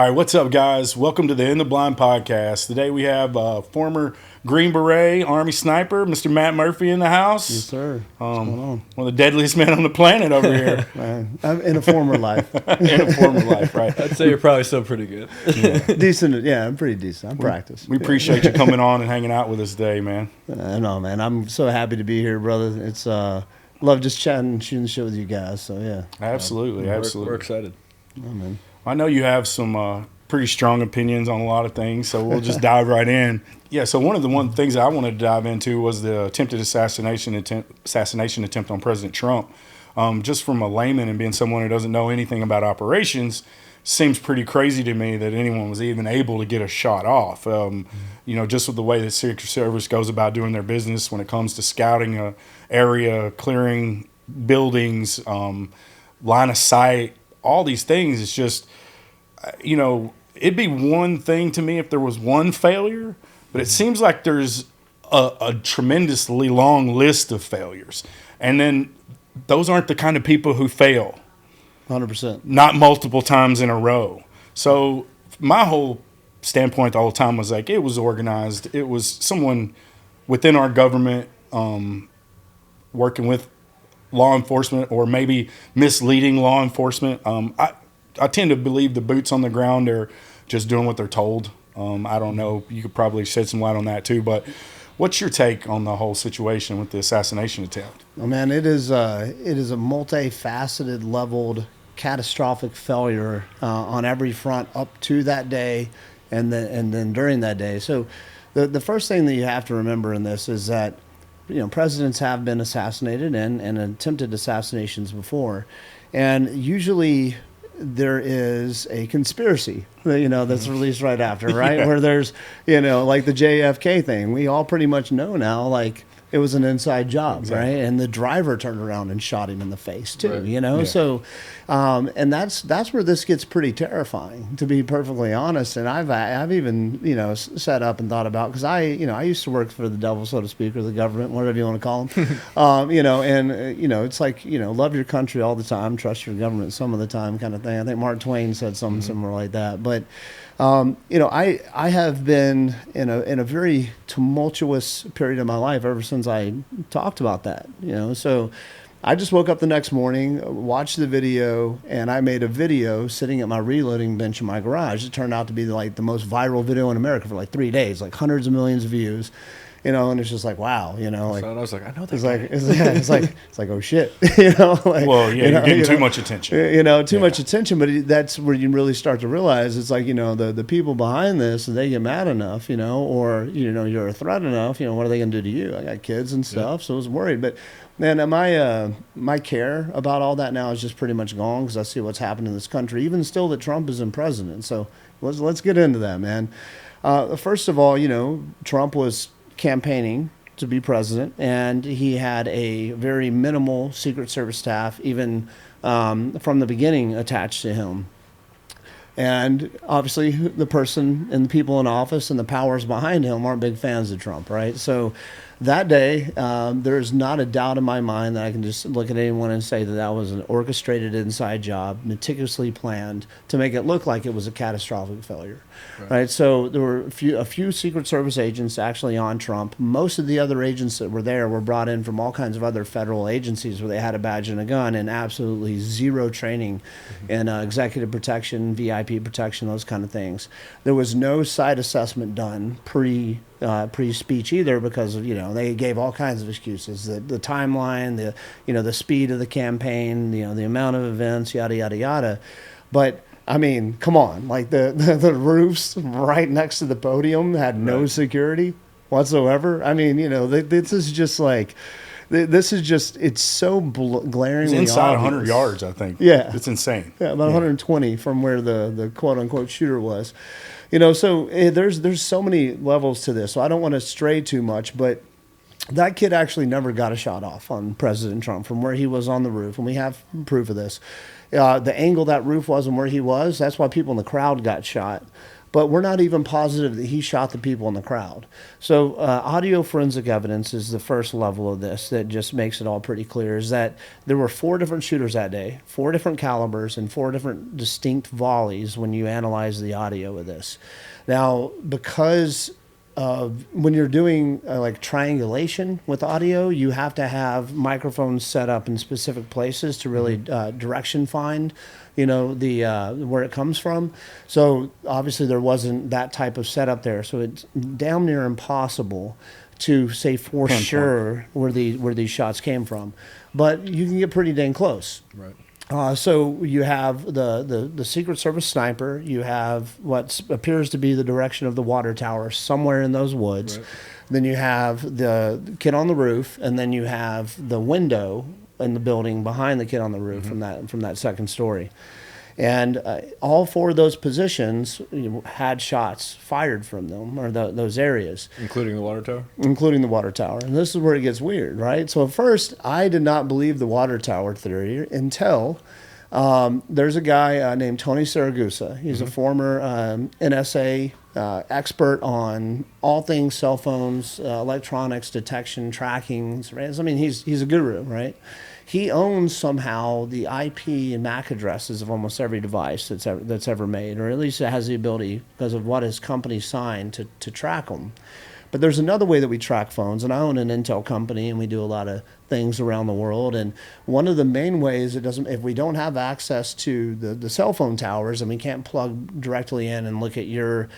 All right, what's up, guys? Welcome to the In the Blind podcast. Today we have former Green Beret Army Sniper, Mr. Matt Murphy, in the house. Yes, sir. What's going on? One of the deadliest men on the planet over here. Man, I'm in a former life. In a former life, right? I'd say you're probably still pretty good. Decent. Yeah, I'm pretty decent. I'm practiced. We appreciate you coming on and hanging out with us today, man. I know, man. I'm so happy to be here, brother. It's love just chatting, shooting the shit with you guys. So yeah, Absolutely, absolutely. We're excited. oh, man. I know you have some pretty strong opinions on a lot of things, so we'll just dive right in. Yeah, so one of the things I wanted to dive into was the attempted assassination attempt on President Trump. Just from a layman and being someone who doesn't know anything about operations, seems pretty crazy to me that anyone was even able to get a shot off. Just with the way that Secret Service goes about doing their business when it comes to scouting a area, clearing buildings, line of sight, all these things. It's just, it'd be one thing to me if there was one failure, but it seems like there's a tremendously long list of failures. And then those aren't the kind of people who fail. 100%. Not multiple times in a row. So my whole standpoint the whole time was like, it was organized. It was someone within our government working with law enforcement or maybe misleading law enforcement. I tend to believe the boots on the ground are just doing what they're told. I don't know. You could probably shed some light on that too. But what's your take on the whole situation with the assassination attempt? Oh, man, it is a multifaceted, leveled, catastrophic failure on every front up to that day and then during that day. So the first thing that you have to remember in this is that presidents have been assassinated and attempted assassinations before, and usually there is a conspiracy that's released right after, right? Yeah. Where there's like the JFK thing. We all pretty much know now, like, it was an inside job, Exactly. right? And the driver turned around and shot him in the face too, Right. Yeah. So, and that's where this gets pretty terrifying, to be perfectly honest. And I've even sat up and thought about, because I used to work for the devil, so to speak, or the government, whatever you want to call them. It's like love your country all the time, trust your government some of the time, kind of thing. I think Mark Twain said something similar like that, but. I have been in a very tumultuous period of my life ever since I talked about that. So I just woke up the next morning, watched the video, and I made a video sitting at my reloading bench in my garage. It turned out to be like the most viral video in America for like 3 days, like hundreds of millions of views. And it's just like, wow, like, So I was like, I know that. it's guy. like, it's like, oh shit, Well, yeah, you're getting too much attention. Too much attention, but that's where you really start to realize it's like, the people behind this, and they get mad enough, or, you're a threat enough, what are they going to do to you? I got kids and stuff, so I was worried. But man, my care about all that now is just pretty much gone, because I see what's happened in this country, even still that Trump is in president. So let's get into that, man. First of all, Trump was campaigning to be president, and he had a very minimal Secret Service staff, even from the beginning, attached to him. And obviously, the person and the people in office and the powers behind him aren't big fans of Trump, right? So that day, there's not a doubt in my mind that I can just look at anyone and say that was an orchestrated inside job, meticulously planned to make it look like it was a catastrophic failure, right? So there were a few Secret Service agents actually on Trump. Most of the other agents that were there were brought in from all kinds of other federal agencies where they had a badge and a gun, and absolutely zero training in executive protection, VIP protection, those kind of things. There was no site assessment done pre-speech either, because they gave all kinds of excuses, the timeline, the speed of the campaign, the amount of events, yada yada yada. But I mean, come on, like the roofs right next to the podium had no security whatsoever. I mean, this is just like, it's so glaringly It's inside obvious. 100 yards, I think. Yeah. It's insane. Yeah, about 120 from where the quote unquote shooter was. So there's so many levels to this. So I don't want to stray too much, but that kid actually never got a shot off on President Trump from where he was on the roof, and we have proof of this. The angle that roof was and where he was, that's why people in the crowd got shot. but we're not even positive that he shot the people in the crowd. So audio forensic evidence is the first level of this that just makes it all pretty clear, is that there were 4 different shooters that day, 4 different calibers, and 4 different distinct volleys when you analyze the audio of this. Now, because when you're doing like triangulation with audio, you have to have microphones set up in specific places to really direction find, the where it comes from. So obviously there wasn't that type of setup there. So it's damn near impossible to say for sure where these shots came from, but you can get pretty dang close. Right. So you have the Secret Service sniper. You have what appears to be the direction of the water tower somewhere in those woods. Right. Then you have the kid on the roof, and then you have the window in the building behind the kid on the roof from that second story. And all 4 of those positions had shots fired from them, or those areas. Including the water tower? Including the water tower. And this is where it gets weird, right? So at first, I did not believe the water tower theory until there's a guy named Tony Saragusa. He's a former NSA expert on all things cell phones, electronics, detection, tracking. Right? I mean, he's a guru, right? He owns somehow the IP and MAC addresses of almost every device that's ever made, or at least it has the ability, because of what his company signed, to track them. But there's another way that we track phones, and I own an Intel company, and we do a lot of things around the world. And one of the main ways if we don't have access to the cell phone towers, and we can't plug directly in and look at your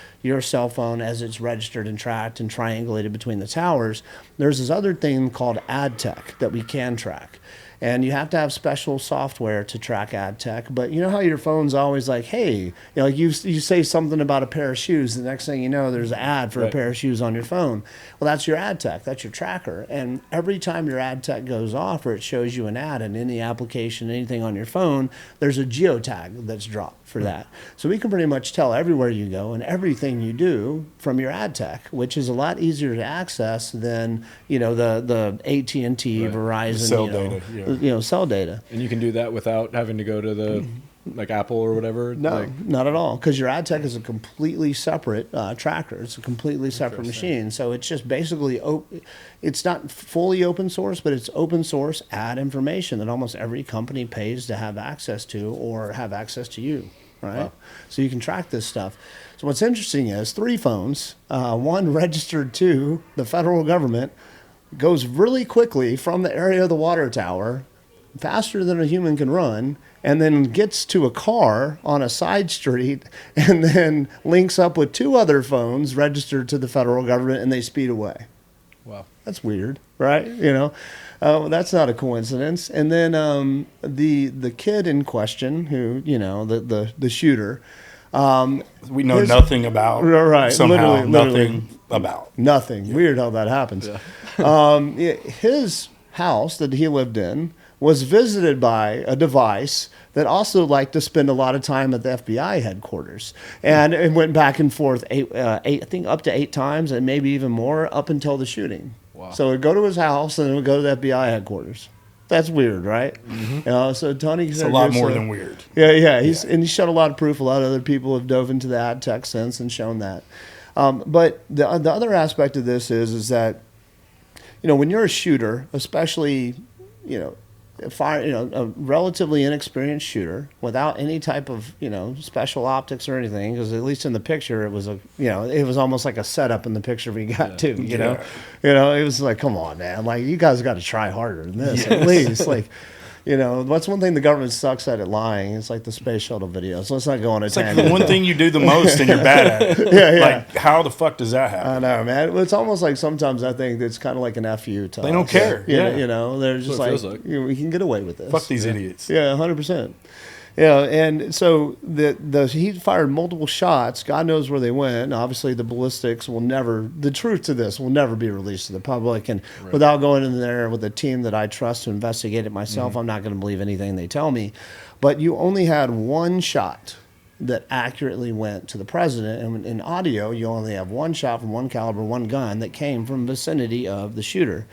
cell phone as it's registered and tracked and triangulated between the towers, there's this other thing called ad tech that we can track. And you have to have special software to track ad tech. But you know how your phone's always like, hey, you say something about a pair of shoes. The next thing you know, there's an ad for a pair of shoes on your phone. Well, that's your ad tech. That's your tracker. And every time your ad tech goes off, or it shows you an ad in any application, anything on your phone, there's a geotag that's dropped for that. So we can pretty much tell everywhere you go and everything you do from your ad tech, which is a lot easier to access than the AT&T, Verizon, cell data, cell data. And you can do that without having to go to the like Apple or whatever? No, not at all. Because your ad tech is a completely separate tracker. It's a completely separate machine. So it's just basically, it's not fully open source, but it's open source ad information that almost every company pays to have access to, or have access to you, right? Wow. So you can track this stuff. So what's interesting is 3 phones, one registered to the federal government, goes really quickly from the area of the water tower, faster than a human can run, and then gets to a car on a side street, and then links up with 2 other phones registered to the federal government, and they speed away. Wow. That's weird, right? That's not a coincidence. And then the kid in question, who, the shooter, we know nothing about. Right. Somehow, literally nothing about. Nothing. Yeah. Weird how that happens. Yeah. His house that he lived in was visited by a device that also liked to spend a lot of time at the FBI headquarters. And it went back and forth I think up to 8 times, and maybe even more, up until the shooting. Wow. So it would go to his house, and it would go to the FBI headquarters. That's weird, right? Mm-hmm. So Tony... It's a lot more than weird. Yeah. And he showed a lot of proof. A lot of other people have dove into the ad tech since and shown that. But the other aspect of this is that, when you're a shooter, especially, a relatively inexperienced shooter without any type of, special optics or anything, because at least in the picture, it was it was almost like a setup in the picture we got too, it was like, come on, man, like, you guys got to try harder than this, at least, like, what's one thing the government sucks at lying? It's like the space shuttle videos. Let's not go on a tangent. It's like the one thing you do the most and you're bad at it. Yeah. Like, how the fuck does that happen? I know, man. It's almost like sometimes I think it's kind of like an FU to They don't care. Yeah. They're just like, we can get away with this. Fuck these idiots. Yeah, 100%. Yeah, and so he fired multiple shots. God knows where they went. Obviously, the ballistics the truth to this will never be released to the public. And without going in there with a team that I trust to investigate it myself, I'm not going to believe anything they tell me. But you only had 1 shot that accurately went to the president. And in audio, you only have 1 shot from 1 caliber, 1 gun that came from the vicinity of the shooter.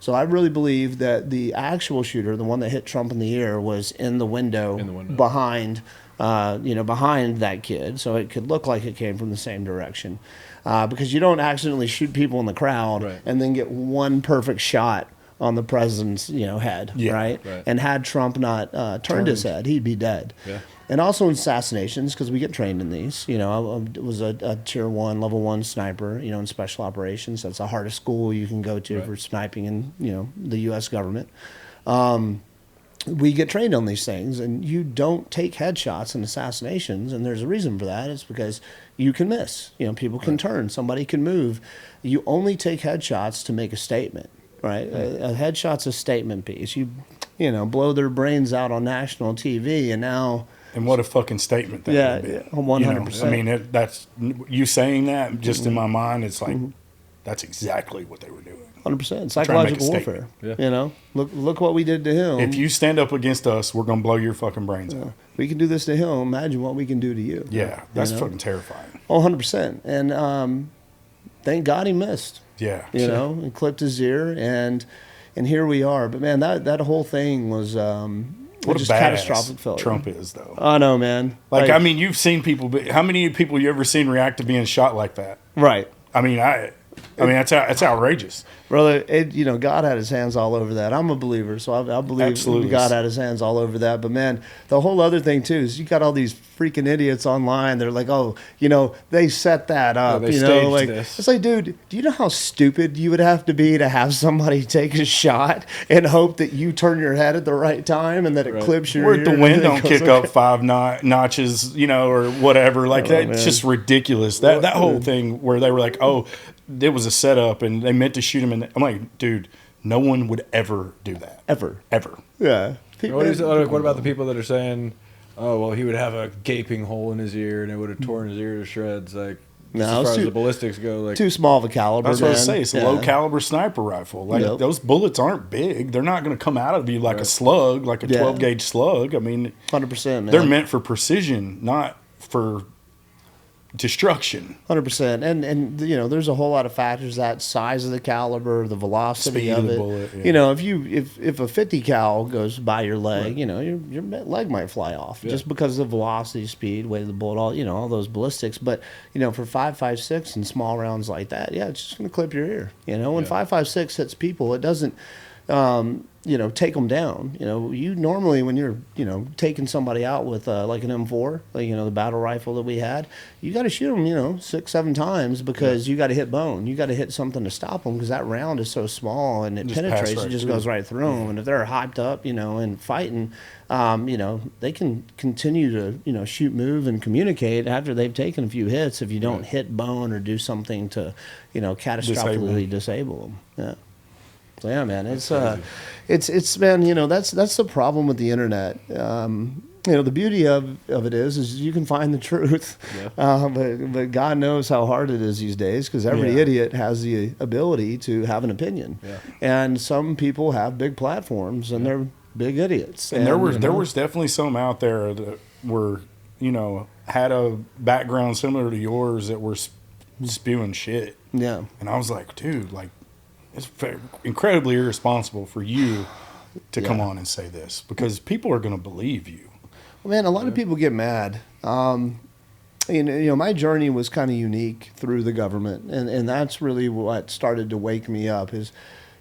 So I really believe that the actual shooter, the one that hit Trump in the ear, was in the window behind behind that kid, so it could look like it came from the same direction. Because you don't accidentally shoot people in the crowd Right. and then get one perfect shot on the president's head, Yeah, right? right. And had Trump not turned his head, he'd be dead. Yeah. And also in assassinations, because we get trained in these. I was a tier 1, level 1 sniper, in special operations. That's the hardest school you can go to Right. for sniping in, the U.S. government. We get trained on these things, and you don't take headshots in assassinations, and there's a reason for that. It's because you can miss. People can turn, somebody can move. You only take headshots to make a statement, right? A headshot's a statement piece. You blow their brains out on national TV, and now... And what a fucking statement that would be. 100%. I mean, that's you saying that just in my mind. It's like that's exactly what they were doing. 100%. Trying to make a Psychological warfare. Yeah. Look what we did to him. If you stand up against us, we're gonna blow your fucking brains out. We can do this to him. Imagine what we can do to you. Yeah, that's fucking terrifying. 100%. And thank God he missed. Yeah, And clipped his ear, and here we are. But man, that whole thing was what just a catastrophic badass failure. Trump is, though. I know, man. Like, I mean, you've seen people. But how many people you ever seen react to being shot like that? Right. I mean, that's outrageous. Brother, God had his hands all over that. I'm a believer, so I believe Absolutely. God had his hands all over that. But man, the whole other thing too is you got all these freaking idiots online. They're like, oh, they set that up. they staged this. It's like, dude, do you know how stupid you would have to be to have somebody take a shot and hope that you turn your head at the right time and that it clips your Where ear? the and wind then don't it goes kick up 5 notches, or whatever. Like that's man. just ridiculous. That whole thing where they were like, oh, it was a setup and they meant to shoot him. And I'm like, dude, no one would ever do that. Ever. Yeah. What about the people that are saying, oh, well, he would have a gaping hole in his ear and it would have torn his ear to shreds? Like, No, as far as the ballistics go, like too small of a caliber. That's what I man. say. It's a low caliber sniper rifle. Like Yep. those bullets aren't big. They're not going to come out of you like a slug, like a 12 gauge slug. I mean, 100%, man. they're meant for precision, not for destruction. 100%. And there's a whole lot of factors: that size of the caliber, the velocity Speed of of the it. bullet, yeah. If a 50 cal goes by your leg, your leg might fly off just because of the velocity, speed, weight of the bullet, all those ballistics. But for 5.56 and small rounds like that, it's just going to clip your ear. When 5.56 hits people, it doesn't. Take them down. You normally, when you're, taking somebody out with like an M4, like, the battle rifle that we had, you got to shoot them, 6-7 times because you got to hit bone. You got to hit something to stop them because that round is so small and it Just penetrates. pass It right just through. goes right through them. And if they're hyped up, and fighting, they can continue to, shoot, move, and communicate after they've taken a few hits if you don't hit bone or do something to, catastrophically disable them. Yeah. So yeah, man, it's man, that's the problem with the internet. The beauty of it is you can find the truth, but God knows how hard it is these days because every idiot has the ability to have an opinion, and some people have big platforms and they're big idiots. And there was definitely some out there that were, had a background similar to yours that were spewing shit. Yeah. And I was like, dude, like, it's incredibly irresponsible for you to come on and say this because people are going to believe you. Well, man, a lot of people get mad. My journey was kind of unique through the government, and that's really what started to wake me up is,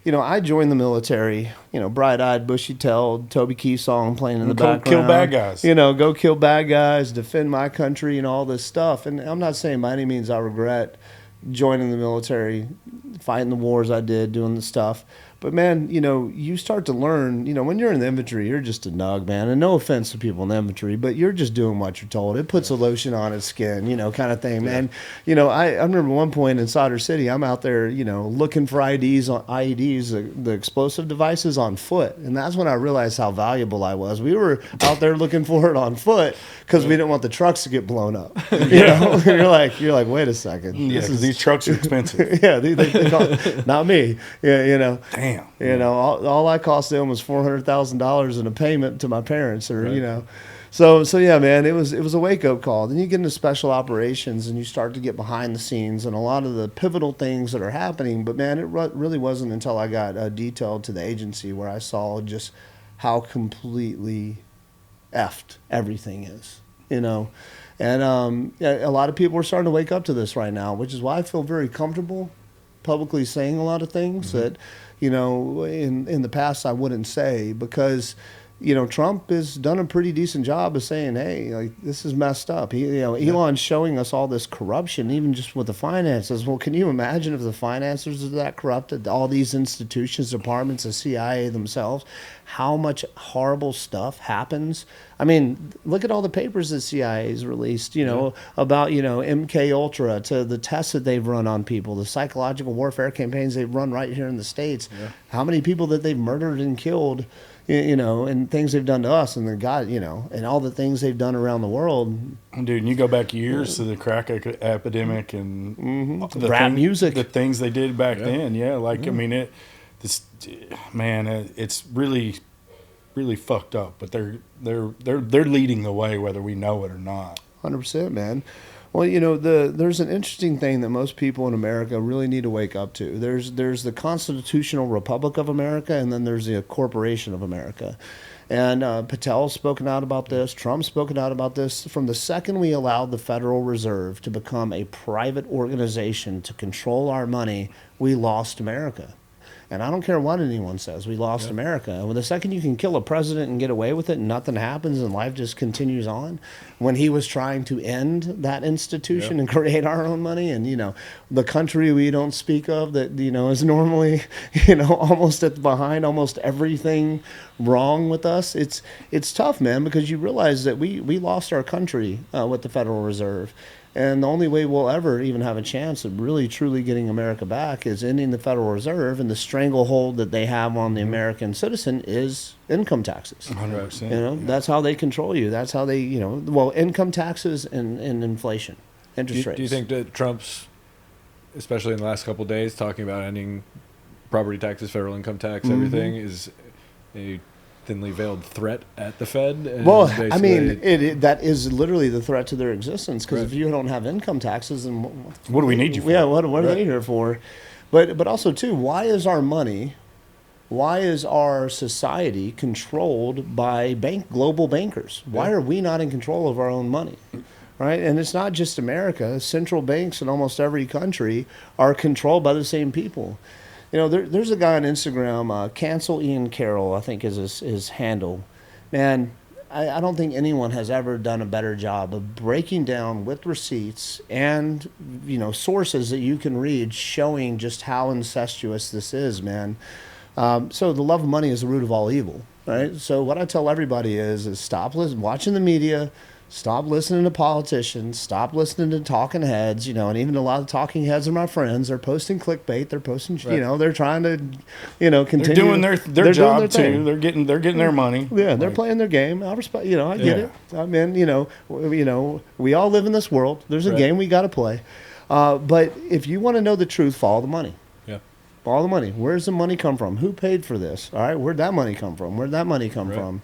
I joined the military, bright-eyed, bushy-tailed, Toby Keith song playing in the background. Kill bad guys. Go kill bad guys, defend my country and all this stuff. And I'm not saying by any means I regret joining the military, fighting the wars I did, doing the stuff. But, man, you start to learn, when you're in the infantry, you're just a nug, man. And no offense to people in the infantry, but you're just doing what you're told. It puts a lotion on its skin, kind of thing, man. I remember one point in Solder City, I'm out there, looking for IEDs, the explosive devices on foot. And that's when I realized how valuable I was. We were out there looking for it on foot because we didn't want the trucks to get blown up. You're like, wait a second. Yeah, because these trucks are expensive. Yeah, they not me. Yeah, Damn. All I cost them was $400,000 in a payment to my parents, or So yeah, man, it was a wake up call. Then you get into special operations and you start to get behind the scenes and a lot of the pivotal things that are happening. But man, it really wasn't until I got detailed to the agency where I saw just how completely effed everything is. you know. And yeah, a lot of people are starting to wake up to this right now, which is why I feel very comfortable publicly saying a lot of things that, you know, in the past I wouldn't say, because, you know, Trump has done a pretty decent job of saying, hey, like, this is messed up. He, you know, Elon's showing us all this corruption, even just with the finances. Well, can you imagine if the finances are that corrupted, all these institutions, departments, the CIA themselves, how much horrible stuff happens? I mean, look at all the papers that CIA's released, you know, about, you know, MK Ultra, to the tests that they've run on people, the psychological warfare campaigns they've run right here in the States, how many people that they've murdered and killed, you know, and things they've done to us, and then God, you know, and all the things they've done around the world. Dude, and you go back years to the crack epidemic and the rap music, the things they did back then. Yeah, like I mean, it's really, really fucked up. But they're leading the way, whether we know it or not. 100%, man. Well, you know, there's an interesting thing that most people in America really need to wake up to. There's the Constitutional Republic of America, and then there's the Corporation of America. And Patel's spoken out about this. Trump's spoken out about this. From the second we allowed the Federal Reserve to become a private organization to control our money, we lost America. And I don't care what anyone says, we lost America. And the second you can kill a president and get away with it and nothing happens and life just continues on, when he was trying to end that institution and create our own money, and, you know, the country we don't speak of that, you know, is normally, you know, almost behind almost everything wrong with us. It's tough, man, because you realize that we lost our country with the Federal Reserve. And the only way we'll ever even have a chance of really truly getting America back is ending the Federal Reserve, and the stranglehold that they have on the American citizen is income taxes. 100%. You know, that's how they control you. That's how they, you know, well, income taxes and inflation, interest rates. Do you think that Trump's, especially in the last couple of days, talking about ending property taxes, federal income tax, everything, is a thinly veiled threat at the Fed? And well, I mean, that is literally the threat to their existence, because if you don't have income taxes, then what do we need you for? Yeah, what are they here for? But also, too, why is our money, why is our society controlled by global bankers? Why are we not in control of our own money? Right? And it's not just America. Central banks in almost every country are controlled by the same people. You know, there's a guy on Instagram, Cancel Ian Carroll, I think is his handle. Man, I don't think anyone has ever done a better job of breaking down with receipts and, you know, sources that you can read showing just how incestuous this is, man. So the love of money is the root of all evil, right? So what I tell everybody is stop watching the media, stop listening to politicians, stop listening to talking heads, you know, and even a lot of talking heads are my friends. They're posting clickbait. They're posting, you know, they're trying to, you know, continue. They're doing their job too. They're getting their money. Yeah, they're playing their game. I respect, you know, I get it. I mean, you know, we all live in this world. There's a game we got to play. But if you want to know the truth, follow the money. All the money. Where's the money come from? Who paid for this? All right, where'd that money come from? Where'd that money come from?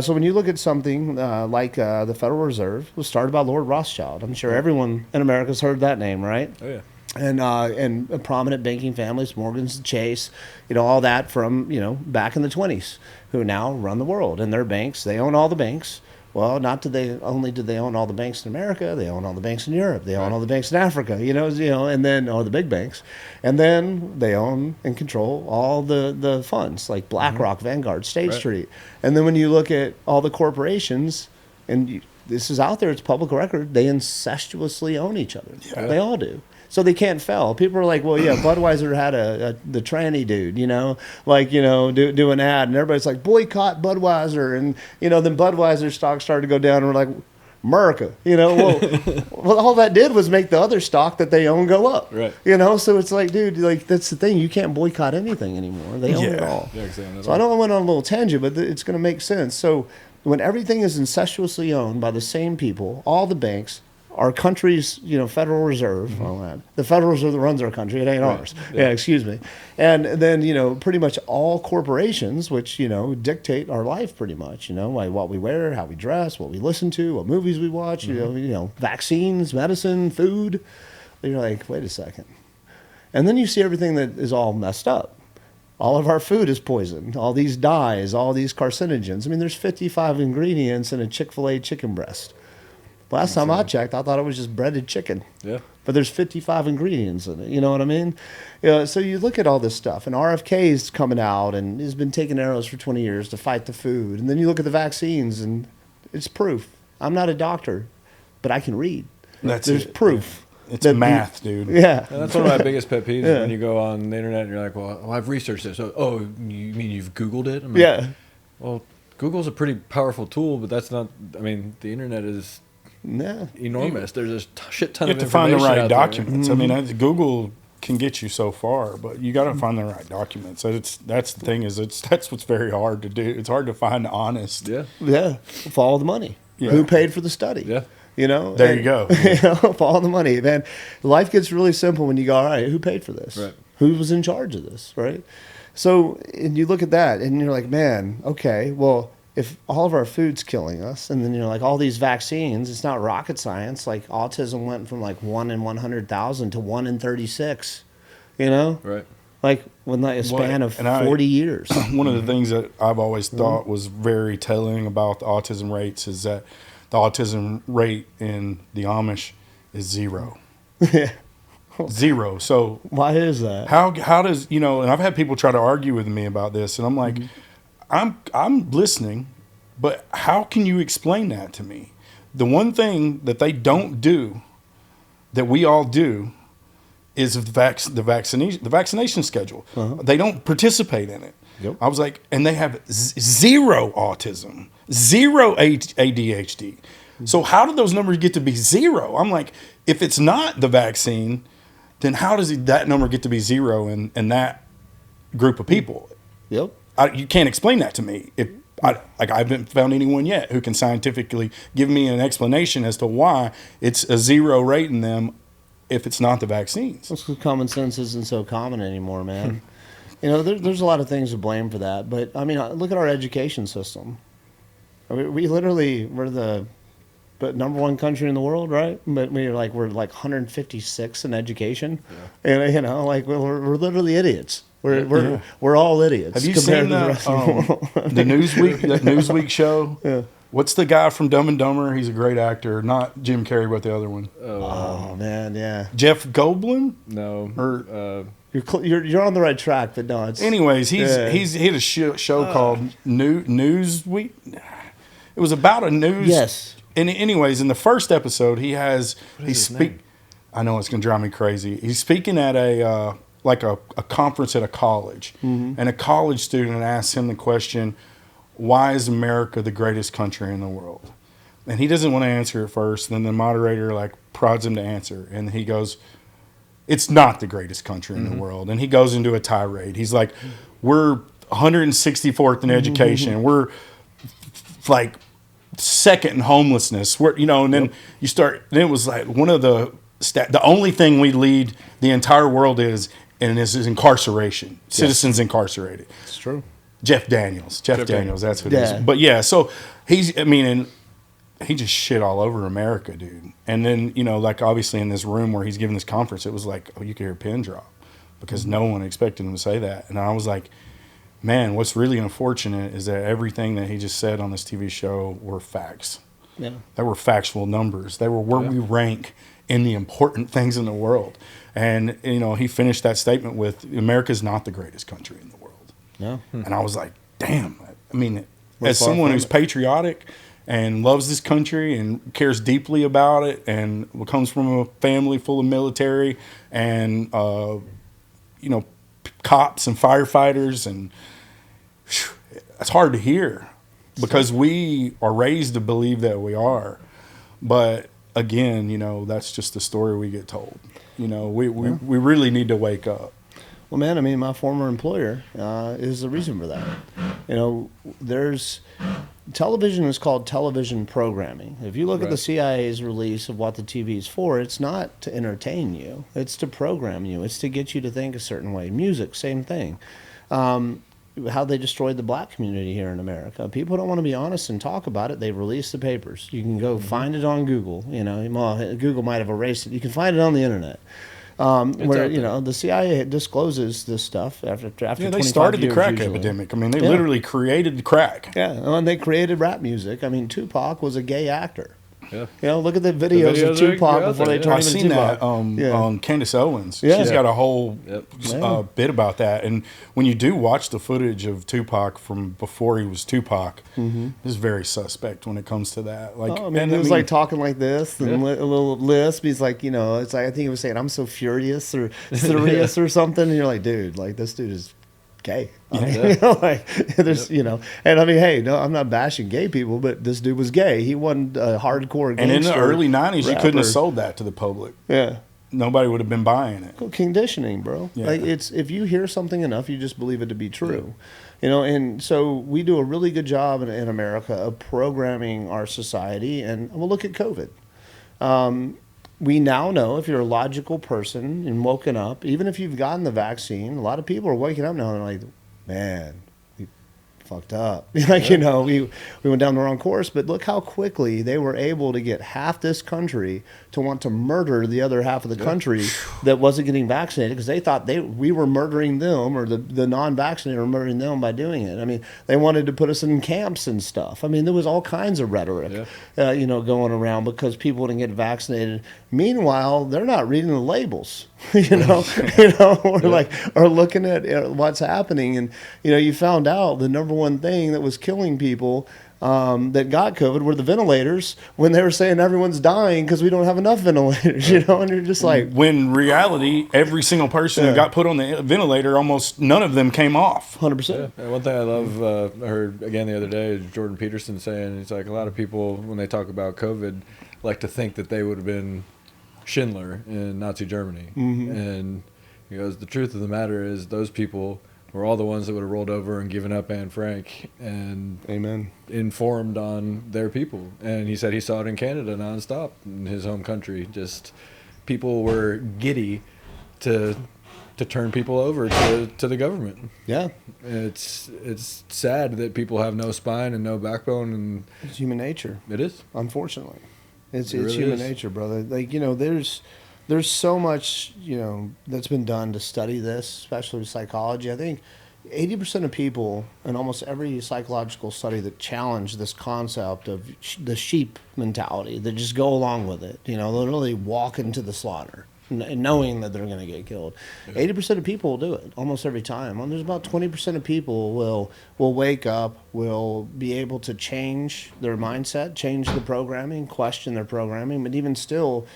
So when you look at something like the Federal Reserve, was started by Lord Rothschild. I'm sure everyone in America's heard that name, right? Oh yeah. And prominent banking families, Morgan's, Chase, you know, all that from, you know, back in the 20s, who now run the world. And their banks, they own all the banks. Well, not did they own all the banks in America, they own all the banks in Europe, they own all the banks in Africa, you know, and then all the big banks, and then they own and control all the funds like BlackRock, Vanguard, State Street, and then when you look at all the corporations, and this is out there, it's public record, they incestuously own each other. They all do. So they can't fail. People are like, well, yeah, Budweiser had the tranny dude, you know, like, you know, do an ad, and everybody's like, boycott Budweiser, and, you know, then Budweiser stock started to go down, and we're like, America, you know, well, all that did was make the other stock that they own go up, you know, so it's like, dude, like, that's the thing, you can't boycott anything anymore. They own it all. So I know I went on a little tangent, but it's going to make sense. So when everything is incestuously owned by the same people, all the banks, our country's, you know, Federal Reserve, all that. The Federal Reserve that runs our country, it ain't ours. Yeah, excuse me. And then, you know, pretty much all corporations, which, you know, dictate our life pretty much, you know, like what we wear, how we dress, what we listen to, what movies we watch, you know, vaccines, medicine, food. And you're like, wait a second. And then you see everything that is all messed up. All of our food is poisoned. All these dyes, all these carcinogens. I mean, there's 55 ingredients in a Chick-fil-A chicken breast. Last time I checked, I thought it was just breaded chicken. Yeah. But there's 55 ingredients in it. You know what I mean? So you look at all this stuff, and RFK's coming out and has been taking arrows for 20 years to fight the food. And then you look at the vaccines, and it's proof. I'm not a doctor, but I can read. There's proof. It's math, dude. Yeah. And that's one of my biggest pet peeves when you go on the internet and you're like, well, I've researched this. Oh, you mean you've Googled it? I'm like, Yeah. Well, Google's a pretty powerful tool, but that's not, I mean, the internet is enormous. There's a shit ton You of have to find the information right out there. documents. I mean, Google can get you so far, but you got to find the right documents. So that's the thing that's what's very hard to do. It's hard to find honest. Yeah. Yeah. Follow the money. Yeah. Who paid for the study? Yeah. You know? There you go. Follow the money. Man, life gets really simple when you go, all right, who paid for this? Right. Who was in charge of this? Right? So, and you look at that and you're like, man, okay, well, if all of our food's killing us, and then you're like, all these vaccines, it's not rocket science. Like autism went from like 1 in 100,000 to 1 in 36, you know? Right. Like within like a span of 40 years. One of the things that I've always thought was very telling about the autism rates is that the autism rate in the Amish is 0. Yeah. 0. So Why is that? how does, and I've had people try to argue with me about this, and I'm like, I'm listening, but how can you explain that to me? The one thing that they don't do that we all do is the vaccination schedule. They don't participate in it. Yep. I was like, and they have 0 autism, 0 ADHD. So how did those numbers get to be 0? I'm like, if it's not the vaccine, then how does that number get to be 0 in that group of people? Yep. You can't explain that to me. I haven't found anyone yet who can scientifically give me an explanation as to why it's a 0 rate in them if it's not the vaccines. That's because common sense isn't so common anymore, man. There's a lot of things to blame for that. But, I mean, look at our education system. I mean, we're the number 1 country in the world, right? But we're like 156 in education. Yeah. And, we're literally idiots. We're all idiots. Have you seen the rest of the world. The Newsweek show? Yeah. What's the guy from Dumb and Dumber? He's a great actor. Not Jim Carrey, but the other one. Oh man, yeah. Jeff Goldblum? No. You're on the right track, but no. It's anyways, he had a show called Newsweek. It was about a news. Yes. And anyways, in the first episode, I know it's gonna drive me crazy. He's speaking at a conference at a college, and a college student asks him the question, why is America the greatest country in the world? And he doesn't want to answer it first. And then the moderator prods him to answer. And he goes, it's not the greatest country in the world. And he goes into a tirade. He's like, we're 164th in education. We're like second in homelessness. And then you start, then it was like one of the only thing we lead the entire world is incarceration. Citizens incarcerated. It's true. Jeff Daniels, that's what it is. But yeah, so and he just shit all over America, dude. And then, obviously in this room where he's giving this conference, it was like, you could hear a pin drop because no one expected him to say that. And I was like, man, what's really unfortunate is that everything that he just said on this TV show were facts. Yeah. They were factual numbers. They were where we rank in the important things in the world. And, he finished that statement with, America's not the greatest country in the world. No. And I was like, damn. I mean, as someone who's patriotic and loves this country and cares deeply about it and comes from a family full of military and, cops and firefighters, and it's hard to hear because we are raised to believe that we are. But again, that's just the story we get told. We really need to wake up. Well, man, I mean, my former employer is the reason for that. Television is called television programming. If you look at the CIA's release of what the TV is for, it's not to entertain you. It's to program you. It's to get you to think a certain way. Music, same thing. How they destroyed the black community here in America. People don't want to be honest and talk about it. They release the papers. You can go find it on Google. Google might have erased it. You can find it on the internet. Where the CIA discloses this stuff after 25 years. They started the crack usually. epidemic. I mean, they literally created the crack. Yeah, and they created rap music. I mean, Tupac was a gay actor. Yeah. You know, look at the videos videos of Tupac before they yeah. turned I've him seen into that Tupac. on Candace Owens. Yeah. She's got a whole Yeah. bit about that. And when you do watch the footage of Tupac from before he was Tupac, it's very suspect when it comes to that. Like, Oh, I mean, and he was like talking like this and a little lisp. He's like, you know, it's like, I think he was saying, "I'm so furious" or "serious" or something. And you're like, dude, like this dude is gay. I mean, you know, like there's, you know, and I mean, hey, no, I'm not bashing gay people, but this dude was gay. He wasn't a hardcore gangster. And in the early 90s, you couldn't have rapper. sold that to the public. Yeah. Nobody would have been buying it. Conditioning, bro. Yeah. Like it's, if you hear something enough, you just believe it to be true. You know, and so we do a really good job in America of programming our society. And we'll look at COVID. We now know if you're a logical person and woken up, even if you've gotten the vaccine, a lot of people are waking up now and like, man, we fucked up. Like, you know, we went down the wrong course. But look how quickly they were able to get half this country to want to murder the other half of the country that wasn't getting vaccinated because they thought we were murdering them, or the non-vaccinated were murdering them by doing it. I mean, they wanted to put us in camps and stuff. I mean, there was all kinds of rhetoric, you know, going around because people didn't get vaccinated. Meanwhile, they're not reading the labels, you know, or like, or looking at what's happening. And, you know, you found out the number one thing that was killing people that got COVID were the ventilators, when they were saying everyone's dying because we don't have enough ventilators, you know, and you're just like, when in reality, every single person who got put on the ventilator, almost none of them came off. 100%. Yeah. One thing I love, I heard again the other day, is Jordan Peterson saying, he's like, a lot of people, when they talk about COVID, like to think that they would have been Schindler in Nazi Germany. And he goes, the truth of the matter is those people were all the ones that would have rolled over and given up Anne Frank and Amen. informed on their people. And he said he saw it in Canada nonstop, in his home country. Just people were giddy to turn people over to the government. Yeah. It's sad that people have no spine and no backbone, and It's human nature. it is. Unfortunately, it's really human is. nature, brother. Like, you know, there's so much, you know, that's been done to study this, especially with psychology. I think 80% of people in almost every psychological study that challenge this concept of the sheep mentality, that just go along with it, you know, literally walk into the slaughter knowing that they're going to get killed. 80% of people will do it almost every time. And there's about 20% of people will wake up, will be able to change their mindset, change the programming, question their programming, but even still,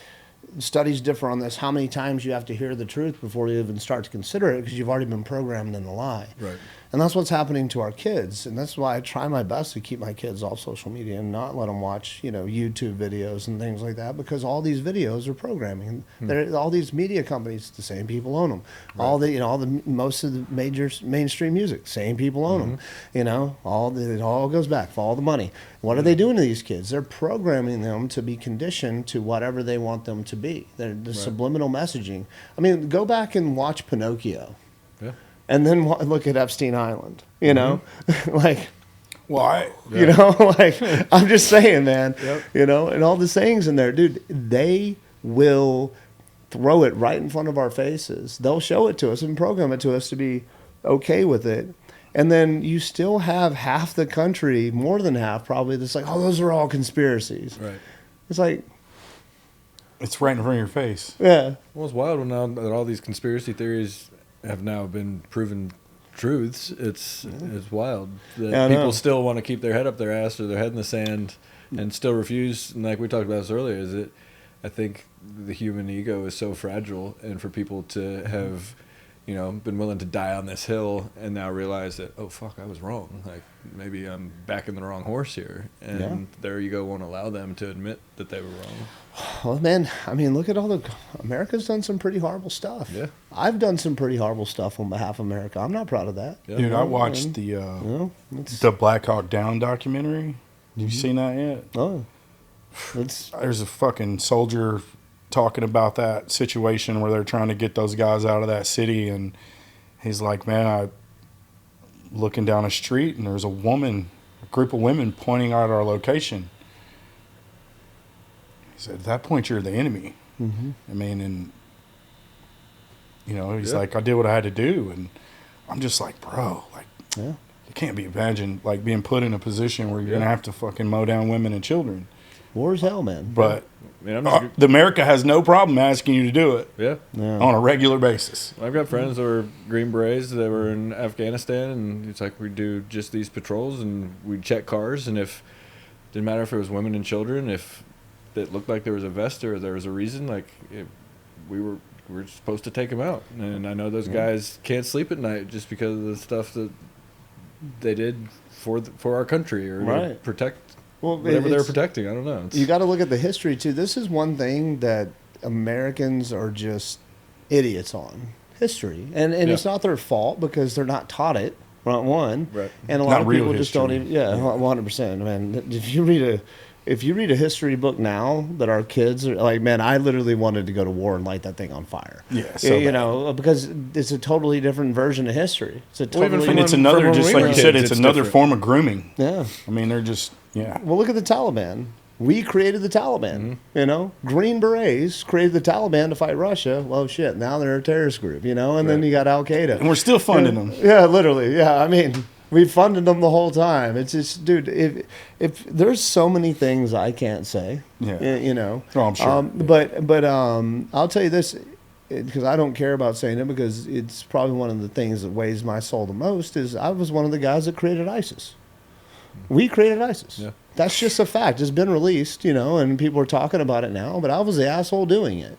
studies differ on this, how many times you have to hear the truth before you even start to consider it, because you've already been programmed in the lie. Right. And that's what's happening to our kids. And that's why I try my best to keep my kids off social media and not let them watch, you know, YouTube videos and things like that, because all these videos are programming. All these media companies, the same people own them. Right. All the most of the major mainstream music, same people own them. You know, it all goes back for all the money. What are they doing to these kids? They're programming them to be conditioned to whatever they want them to be. The subliminal messaging. I mean, go back and watch Pinocchio. Yeah. And then look at Epstein Island, you know, like, Well, you know, like, I'm just saying, man, you know, and all the sayings in there, dude, they will throw it right in front of our faces. They'll show it to us and program it to us to be okay with it. And then you still have half the country, more than half probably, that's like, oh, those are all conspiracies. Right. It's like, it's right in front of your face. yeah. Well, it's wild now that all these conspiracy theories have now been proven truths. It's wild that people still want to keep their head up their ass or their head in the sand and still refuse. And like we talked about this earlier, is that I think the human ego is so fragile, and for people to have, you know, been willing to die on this hill and now realize that, oh fuck, I was wrong. Like maybe I'm backing the wrong horse here, and their ego won't allow them to admit that they were wrong. Well, man, I mean, look at America's done some pretty horrible stuff. Yeah. I've done some pretty horrible stuff on behalf of America. I'm not proud of that. Yeah. Dude, I watched the Black Hawk Down documentary. Have you seen that yet? Oh, There's a fucking soldier talking about that situation where they're trying to get those guys out of that city, and he's like, man, I looking down a street and there's a group of women pointing out our location. He said, at that point, you're the enemy. I mean, and, you know, he's like, I did what I had to do. And I'm just like, bro, like, it can't be imagined, like, being put in a position where you're going to have to fucking mow down women and children. War is hell, man. But I mean, the America has no problem asking you to do it yeah. on a regular basis. I've got friends that were Green Berets that were in Afghanistan, and it's like we do just these patrols, and we check cars, and if didn't matter if it was women and children, if it looked like there was a vest or there was a reason, like we were supposed to take them out. And I know those guys can't sleep at night just because of the stuff that they did for our country or to protect whatever they're protecting. I don't know. You got to look at the history too. This is one thing that Americans are just idiots on, history, and it's not their fault because they're not taught it. One, right. And a lot of people just don't even. Yeah, 100%. Man, if you read a history book now that our kids are like, man, I literally wanted to go to war and light that thing on fire. Yeah, so because it's a totally different version of history. It's a totally and it's another, just like you said, it's another different form of grooming. Yeah, I mean, they're just Well, look at the Taliban. We created the Taliban. Green Berets created the Taliban to fight Russia. Well, shit, now they're a terrorist group. And then you got Al Qaeda, and we're still funding them. Yeah, literally. Yeah, I mean, we funded them the whole time. It's just, dude, if there's so many things I can't say. Yeah. Oh, I'm sure. But I'll tell you this, because I don't care about saying it, because it's probably one of the things that weighs my soul the most. Is I was one of the guys that created ISIS. We created ISIS. Yeah. That's just a fact. It's been released, and people are talking about it now, but I was the asshole doing it.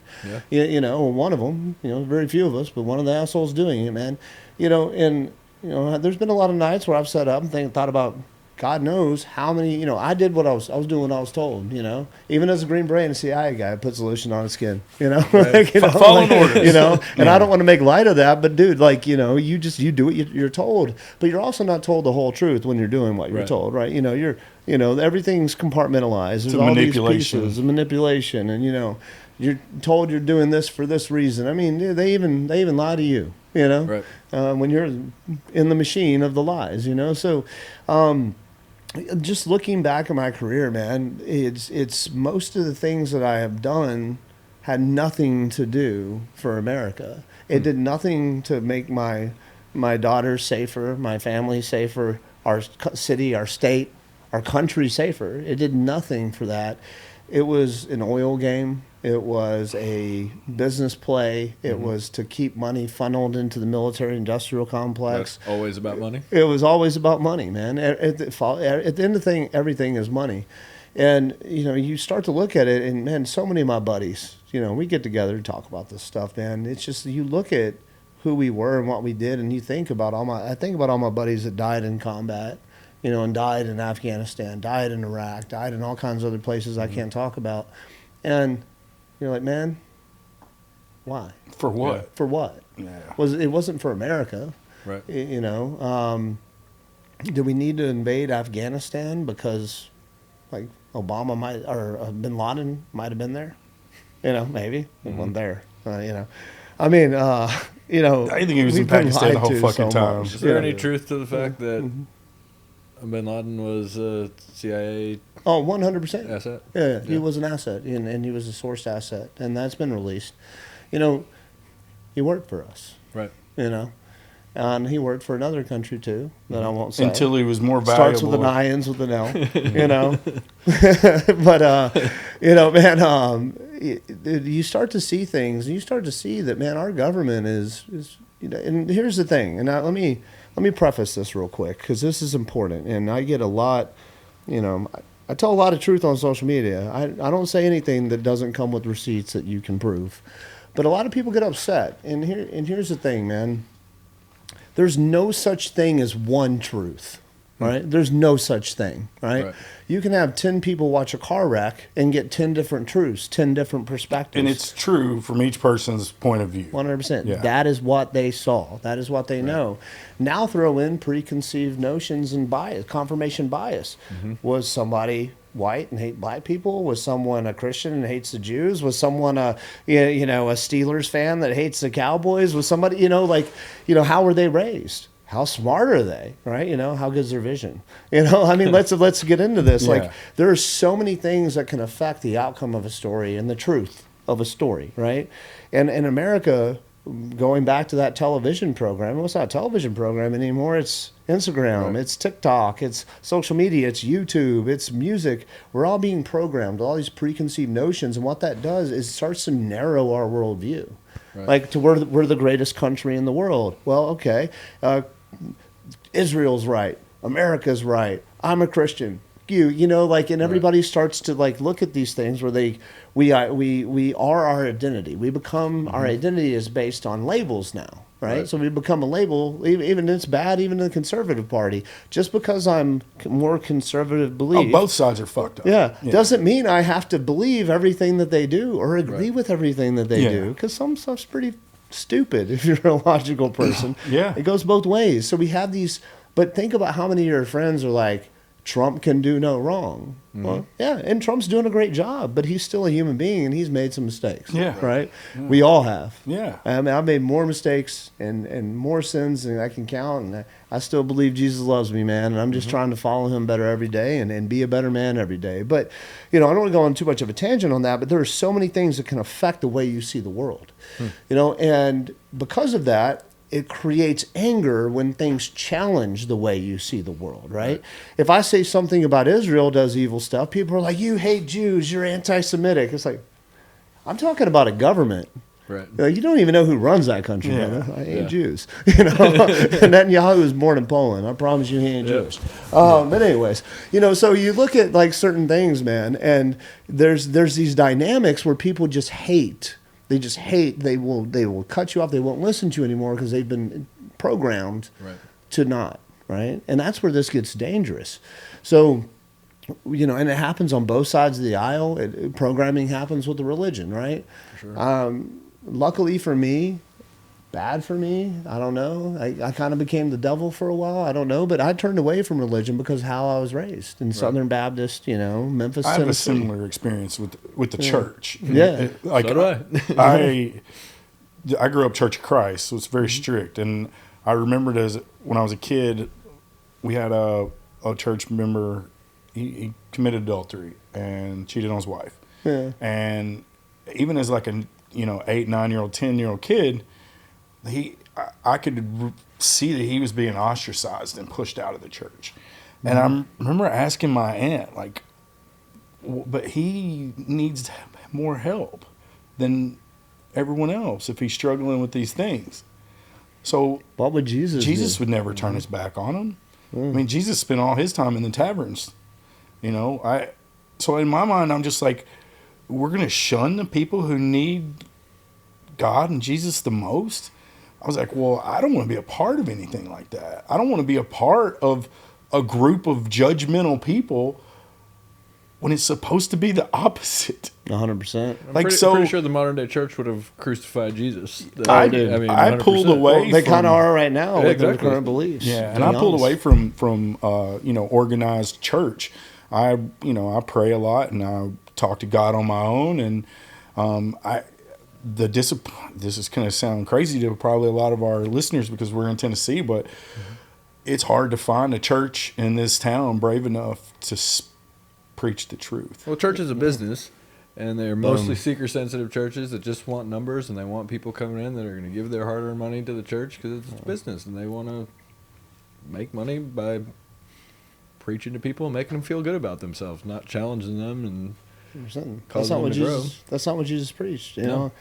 Yeah. One of them, very few of us, but one of the assholes doing it, man. There's been a lot of nights where I've sat up and thought about, God knows how many, I did what I was doing what I was told, Even as a Green Beret and a CIA guy, I put solution on his skin, Right. Following orders. And I don't want to make light of that, but dude, you do what you're told, but you're also not told the whole truth when you're doing what you're told, right? Everything's compartmentalized. There's all these pieces of manipulation, and you're told you're doing this for this reason. I mean, they even lie to you, right. When you're in the machine of the lies, So, just looking back at my career, man, it's most of the things that I have done had nothing to do for America. It did nothing to make my daughter safer, my family safer, our city, our state, our country safer. It did nothing for that. It was an oil game. It was a business play. It was to keep money funneled into the military-industrial complex. That's always about money? It was always about money, man. At the end of the thing, everything is money. And, you start to look at it, and, man, so many of my buddies, we get together and talk about this stuff, man. It's just, you look at who we were and what we did, and you think about I think about all my buddies that died in combat, and died in Afghanistan, died in Iraq, died in all kinds of other places I can't talk about. And you're like, man, why? For what? Yeah. For what? Yeah. It wasn't for America. Right. Do we need to invade Afghanistan because, like, Obama might, or Bin Laden might have been there? Maybe. He wasn't there. I mean, I think he was in Pakistan the whole fucking time. Is there any truth to the fact that Bin Laden was a CIA 100%. asset? Yeah, he was an asset, and he was a sourced asset, and that's been released. He worked for us. Right. And he worked for another country, too, that I won't say. Until he was more valuable. Starts with an I, ends with an L, But, you start to see things, and you start to see that, man, our government is and here's the thing, and let me preface this real quick, because this is important, and I get a lot, I tell a lot of truth on social media. I don't say anything that doesn't come with receipts that you can prove. But a lot of people get upset, and here's the thing, man. There's no such thing as one truth, right? There's no such thing, right? You can have 10 people watch a car wreck and get 10 different truths, 10 different perspectives. And it's true from each person's point of view. 100%. Yeah. That is what they saw. That is what they know. Now throw in preconceived notions and bias, confirmation bias. Was somebody white and hate black people? Was someone a Christian and hates the Jews? Was someone a Steelers fan that hates the Cowboys? Was somebody, how were they raised? How smart are they, right? How good's their vision? Let's get into this. Yeah. Like, there are so many things that can affect the outcome of a story and the truth of a story, right? And in America, going back to that television program, well, it's not a television program anymore. It's Instagram, it's TikTok, it's social media, it's YouTube, it's music. We're all being programmed, all these preconceived notions. And what that does is starts to narrow our worldview. Right. Like to we're the greatest country in the world. Well, okay, Israel's right. America's right. I'm a Christian. You know, like, and everybody starts to like look at these things where we are our identity. We become our identity is based on labels now, right? So we become a label, even it's bad, even in the conservative party. Just because I'm more conservative belief, both sides are fucked up. Yeah, doesn't mean I have to believe everything that they do or agree with everything that they do, because some stuff's pretty stupid if you're a logical person. It goes both ways. So we have these, but think about how many of your friends are like, Trump can do no wrong. Well, yeah, and Trump's doing a great job, but he's still a human being and he's made some mistakes. Right? We all have. I mean, I've made more mistakes and more sins than I can count, and I still believe Jesus loves me, man, and I'm just trying to follow him better every day and be a better man every day. But, you know, I don't want to go on too much of a tangent on that, but there are so many things that can affect the way you see the world. You know, and because of that, it creates anger when things challenge the way you see the world, right? If I say something about Israel does evil stuff, people are like, you hate Jews, you're anti-Semitic. It's like, I'm talking about a government. Right. You don't even know who runs that country, brother. I hate Jews. You know, Netanyahu was born in Poland. I promise you he ain't Jewish. But anyways, you know, so you look at like certain things, man, and there's these dynamics where people just hate. They just hate. They will cut you off. They won't listen to you anymore because they've been programmed to not. Right, and that's where this gets dangerous. So, you know, and it happens on both sides of the aisle. Programming happens with the religion, right? For sure. Luckily for me, bad for me, I don't know. I kind of became the devil for a while. I don't know, but I turned away from religion because of how I was raised in Southern Baptist, you know, Memphis, Tennessee. I have a similar experience with the church. Like so do I. I grew up Church of Christ, so it's very strict. And I remembered when I was a kid, we had a church member. He committed adultery and cheated on his wife. And even as like a 8, 9-year-old, 10-year-old kid, I could see that he was being ostracized and pushed out of the church. And I remember asking my aunt, like, but he needs more help than everyone else if he's struggling with these things. So what would Jesus would never turn his back on him. I mean, Jesus spent all his time in the taverns. You know, so in my mind, I'm just like, we're going to shun the people who need God and Jesus the most. I was like, well, I don't want to be a part of anything like that. I don't want to be a part of a group of judgmental people when it's supposed to be the opposite. 100%. I'm pretty sure the modern day church would have crucified Jesus. I pulled away. Well, they kind of are right now with their current beliefs. Yeah, and I pulled away from organized church. I pray a lot and I talk to God on my own, and this is going to sound crazy to probably a lot of our listeners because we're in Tennessee, but it's hard to find a church in this town brave enough to preach the truth. Well, church is a business, and they're mostly seeker-sensitive churches that just want numbers, and they want people coming in that are going to give their hard-earned money to the church because it's a business, and they want to make money by preaching to people and making them feel good about themselves, not challenging them and that's not what Jesus preached. You know,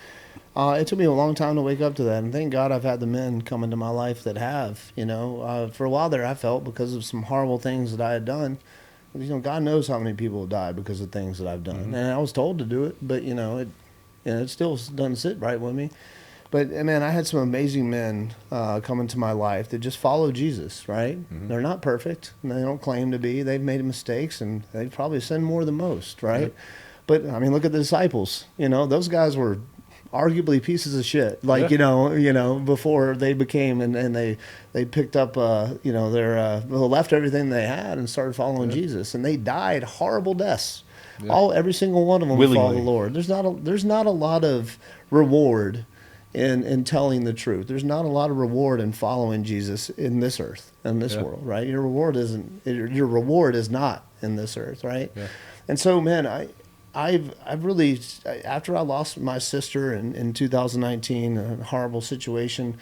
it took me a long time to wake up to that, and thank God I've had the men come into my life that have. You know, for a while there, I felt because of some horrible things that I had done. You know, God knows how many people have died because of things that I've done, and I was told to do it, but it still doesn't sit right with me. But man, I had some amazing men come into my life that just follow Jesus, right? They're not perfect, and they don't claim to be. They've made mistakes, and they probably sin more than most, right? But I mean, look at the disciples. You know, those guys were arguably pieces of shit. Like before they became and they picked up left everything they had and started following Jesus, and they died horrible deaths. Every single one of them followed the Lord. There's not a lot of reward in telling the truth. There's not a lot of reward in following Jesus in this earth, in this world, right? Your reward is not in this earth, right? And so, man, I've really, after I lost my sister in 2019, a horrible situation,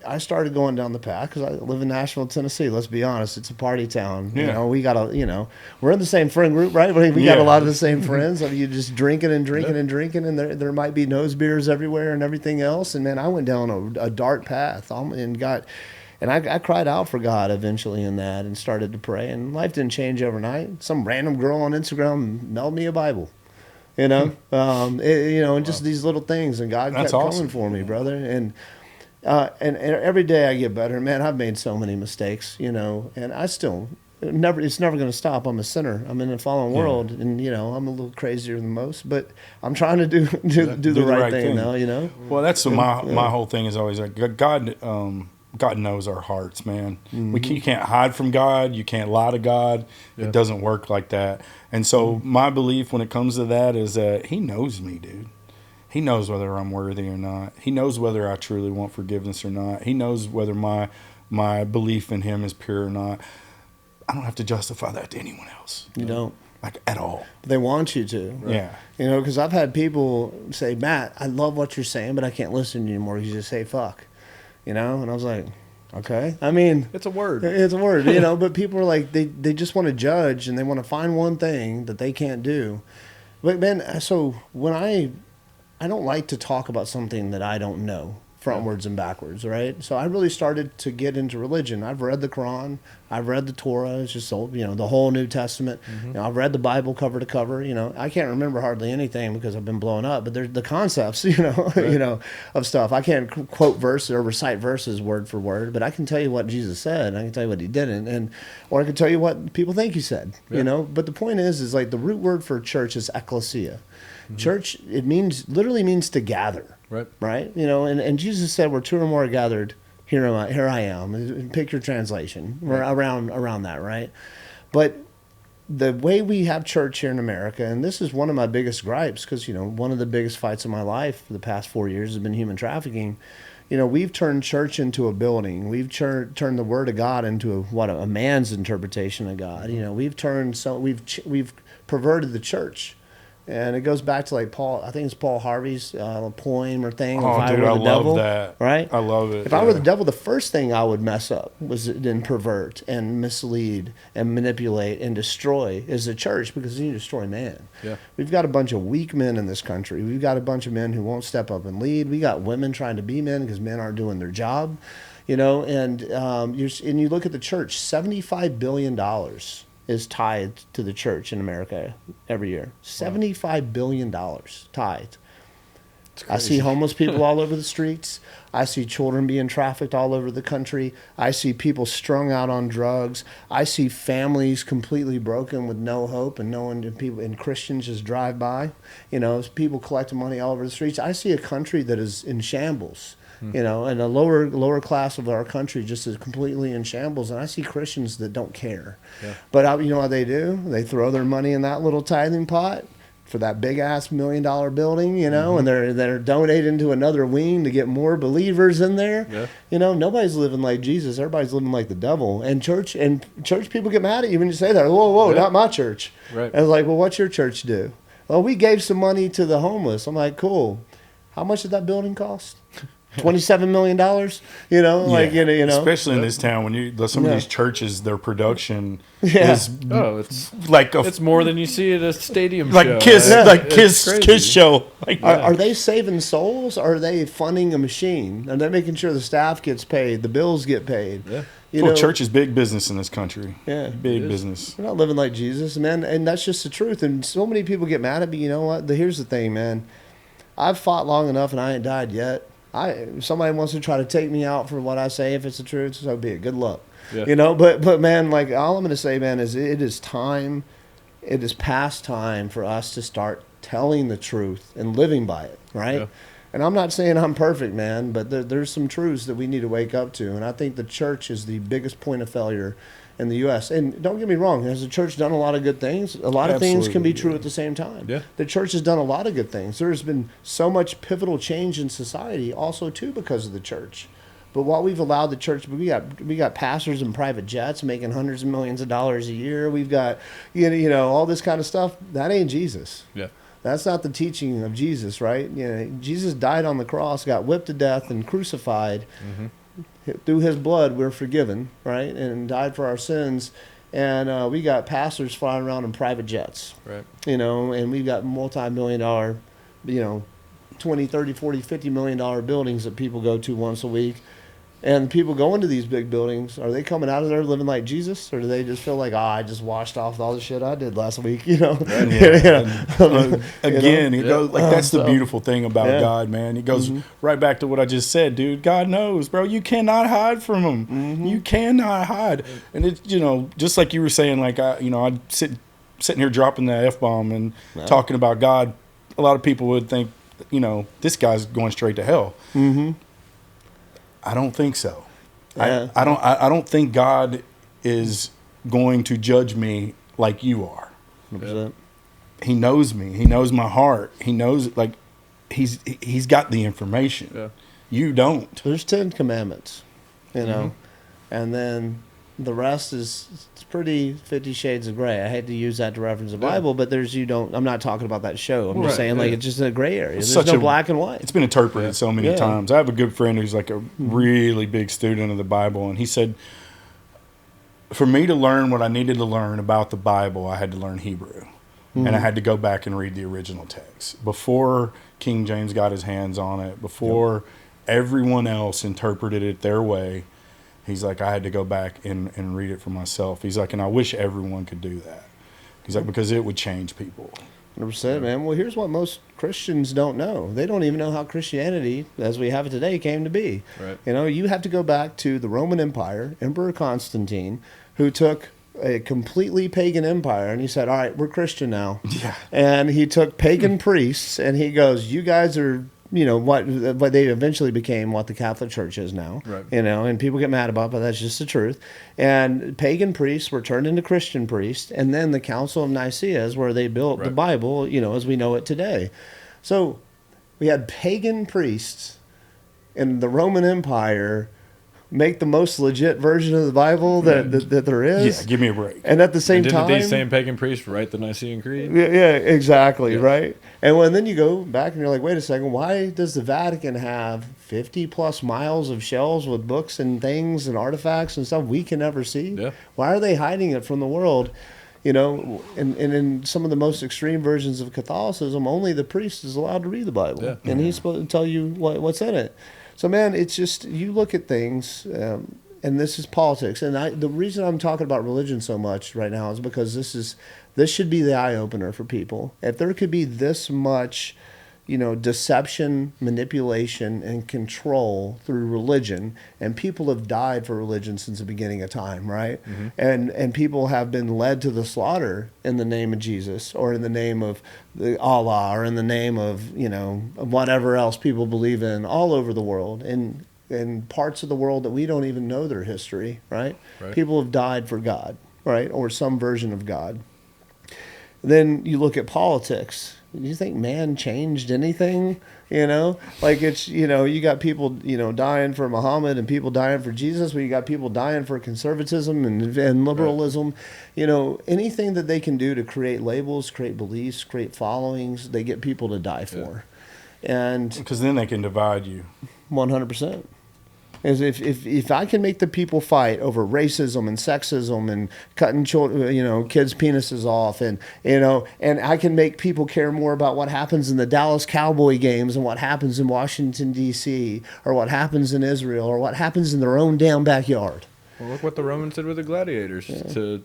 I started going down the path because I live in Nashville, Tennessee. Let's be honest, it's a party town. Yeah. You know, we got we're in the same friend group, right? We got a lot of the same friends. I mean, you're just drinking and drinking and drinking, and there might be nose beers everywhere and everything else. And man, I went down a dark path and I cried out for God eventually in that and started to pray. And life didn't change overnight. Some random girl on Instagram mailed me a Bible. You know, and just these little things, and God kept coming for me, brother. And every day I get better. Man, I've made so many mistakes, you know, and I still it's never going to stop. I'm a sinner. I'm in a fallen world, and you know, I'm a little crazier than most, but I'm trying to do the right thing now, you know. Well, that's my whole thing is always like God knows our hearts, man. Mm-hmm. You can't hide from God. You can't lie to God. Yeah. It doesn't work like that. And so my belief when it comes to that is that He knows me, dude. He knows whether I'm worthy or not. He knows whether I truly want forgiveness or not. He knows whether my belief in Him is pure or not. I don't have to justify that to anyone else. You don't. Like, at all. They want you to. Right? Yeah. You know, because I've had people say, Matt, I love what you're saying, but I can't listen to you anymore. You just say fuck. You know? And I was like, okay. I mean, it's a word. It's a word, you know, but people are like, they just want to judge and they want to find one thing that they can't do. But man, so when I don't like to talk about something that I don't know frontwards and backwards, right? So I really started to get into religion. I've read the Quran, I've read the Torah, it's just, you know, the whole New Testament. Mm-hmm. You know, I've read the Bible cover to cover. You know, I can't remember hardly anything because I've been blown up, but there's the concepts, you know, right. You know, of stuff. I can't quote verses or recite verses word for word, but I can tell you what Jesus said, and I can tell you what He didn't, or I can tell you what people think He said, you know. But the point is like the root word for church is ecclesia. Mm-hmm. Church, it literally means to gather. Right. You know, and Jesus said, where two or more are gathered, here I am. Pick your translation. We're around that, right? But the way we have church here in America, and this is one of my biggest gripes, because, you know, one of the biggest fights of my life for the past 4 years has been human trafficking. You know, we've turned church into a building. We've turned the Word of God into a man's interpretation of God. You know, we've perverted the church. And it goes back to like Paul, I think it's Paul Harvey's poem or thing. Oh, if dude, I were the devil, that. Right? I love it. If I were the devil, the first thing I would mess up was then pervert and mislead and manipulate and destroy is the church, because you destroy man. Yeah. We've got a bunch of weak men in this country. We've got a bunch of men who won't step up and lead. We got women trying to be men because men aren't doing their job. You know, and you look at the church, $75 billion is tithed to the church in America every year. $75 billion tithed. I see homeless people all over the streets. I see children being trafficked all over the country. I see people strung out on drugs. I see families completely broken with no hope, and people and Christians just drive by. You know, people collecting money all over the streets. I see a country that is in shambles. You know, and the lower class of our country just is completely in shambles. And I see Christians that don't care. Yeah. But you know what they do? They throw their money in that little tithing pot for that big ass $1 million building, you know, and they're donating to another wing to get more believers in there. Yeah. You know, nobody's living like Jesus. Everybody's living like the devil. And church people get mad at you when you say that. Whoa, not my church. Right. And it's like, well, what's your church do? Well, we gave some money to the homeless. I'm like, cool. How much did that building cost? $27 million, you know, like, you know, especially in this town when some of these churches, their production is it's more than you see at a stadium like show. Kiss show. Like, are they saving souls? Or are they funding a machine? Are they making sure the staff gets paid, the bills get paid? Yeah. Church is big business in this country. Yeah, big business. We're not living like Jesus, man, and that's just the truth. And so many people get mad at me. You know what? Here's the thing, man. I've fought long enough, and I ain't died yet. If somebody wants to try to take me out for what I say, if it's the truth, so be it. Good luck. Yeah. You know, but man, like, all I'm going to say, man, is it is past time for us to start telling the truth and living by it, right? Yeah. And I'm not saying I'm perfect, man, but there's some truths that we need to wake up to. And I think the church is the biggest point of failure in the U.S. And don't get me wrong, has the church done a lot of good things? A lot of things can be true at the same time. Yeah. The church has done a lot of good things. There's been so much pivotal change in society also, too, because of the church. But what we've allowed the church, we got pastors in private jets making hundreds of millions of dollars a year. We've got, all this kind of stuff. That ain't Jesus. Yeah. That's not the teaching of Jesus, right? Jesus died on the cross, got whipped to death and crucified. Mm-hmm. Through his blood, we're forgiven, right? And died for our sins. And we got pastors flying around in private jets, right? And we've got multi-million-dollar, $20, $30, $40, $50 million buildings that people go to once a week. And people go into these big buildings, are they coming out of there living like Jesus? Or do they just feel like, I just washed off all the shit I did last week, Again, it goes like that's the beautiful thing about God, man. It goes right back to what I just said, dude. God knows, bro. You cannot hide from him. Mm-hmm. You cannot hide. And it's, just like you were saying, like, I'd sitting here dropping the F-bomb and talking about God. A lot of people would think, this guy's going straight to hell. Mm-hmm. I don't think so. Yeah. I don't think God is going to judge me like you are. 100%. He knows me. He knows my heart. He knows, like, he's got the information. Yeah. You don't. There's 10 commandments, and then the rest is it's pretty 50 Shades of Gray. I hate to use that to reference the Bible, but I'm not talking about that show. I'm just saying, like, it's just a gray area. There's no black and white. It's been interpreted so many times. I have a good friend who's like a really big student of the Bible, and he said, for me to learn what I needed to learn about the Bible, I had to learn Hebrew. And I had to go back and read the original text. Before King James got his hands on it, before everyone else interpreted it their way, he's like, I had to go back and read it for myself. He's like, and I wish everyone could do that. He's like, because it would change people. 100%, man. Well, here's what most Christians don't know. They don't even know how Christianity, as we have it today, came to be. Right. You have to go back to the Roman Empire, Emperor Constantine, who took a completely pagan empire, and he said, all right, we're Christian now. Yeah. And he took pagan priests, and he goes, you guys are... what they eventually became what the Catholic Church is now, right. And people get mad about, but that's just the truth. And pagan priests were turned into Christian priests, and then the Council of Nicaea is where they built the Bible, as we know it today. So we had pagan priests in the Roman Empire make the most legit version of the Bible that there is. Yeah, give me a break. And at the same time... Didn't these same pagan priests write the Nicene Creed? Yeah, exactly, right? And then you go back and you're like, wait a second, why does the Vatican have 50-plus miles of shelves with books and things and artifacts and stuff we can never see? Yeah. Why are they hiding it from the world? And in some of the most extreme versions of Catholicism, only the priest is allowed to read the Bible. And he's supposed to tell you what's in it. So, man, it's just, you look at things, and this is politics. And the reason I'm talking about religion so much right now is because this should be the eye-opener for people. If there could be this much, deception, manipulation, and control through religion, and people have died for religion since the beginning of time, right? Mm-hmm. And people have been led to the slaughter in the name of Jesus, or in the name of Allah, or in the name of, whatever else people believe in all over the world, and in parts of the world that we don't even know their history, right? People have died for God, right? Or some version of God. Then you look at politics. Do you think man changed anything? Like it's, you got people, dying for Muhammad and people dying for Jesus, but you got people dying for conservatism and liberalism. Anything that they can do to create labels, create beliefs, create followings, they get people to die for. And because then they can divide you. 100%. Is if I can make the people fight over racism and sexism and cutting children, kids' penises off, and I can make people care more about what happens in the Dallas Cowboy games and what happens in Washington D.C. or what happens in Israel or what happens in their own damn backyard. Well, look what the Romans did with the gladiators to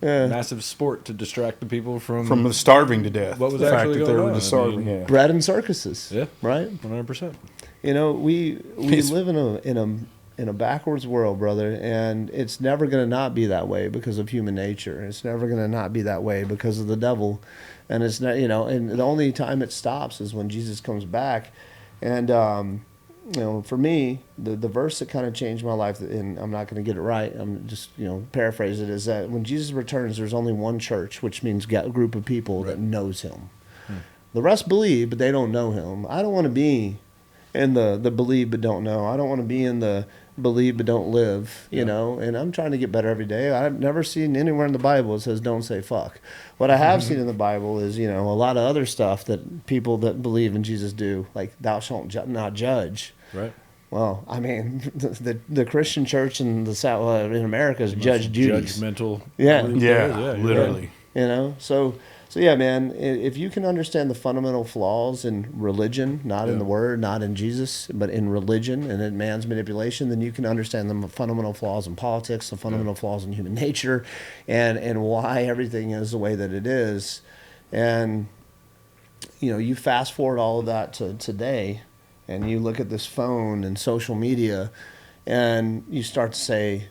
massive sport to distract the people from starving to death. What was the actually fact that going they were just starving? Bread and circuses. Yeah, right. 100%. We live in a backwards world, brother, and it's never going to not be that way because of human nature. It's never going to not be that way because of the devil, and it's not, and the only time it stops is when Jesus comes back. And for me, the verse that kind of changed my life, and I'm not going to get it right, I'm just paraphrase it, is that when Jesus returns, there's only one church, which means a group of people that knows him. The rest believe, but they don't know him. I don't want to be in the believe but don't know. I don't want to be in the believe but don't live, you know, and I'm trying to get better every day. I've never seen anywhere in the Bible it says don't say fuck. What I have seen in the Bible is, you know, a lot of other stuff that people that believe in Jesus do, like thou shalt not judge. Right. Well, I mean, the Christian church in the South in America is judge duties. Judgmental. Yeah, literally. You know, so yeah, man. If you can understand the fundamental flaws in religion, not in the Word, not in Jesus, but in religion and in man's manipulation, then you can understand the fundamental flaws in politics, the fundamental flaws in human nature, and why everything is the way that it is. And you know, you fast forward all of that to today. And you look at this phone and social media, and you start to say,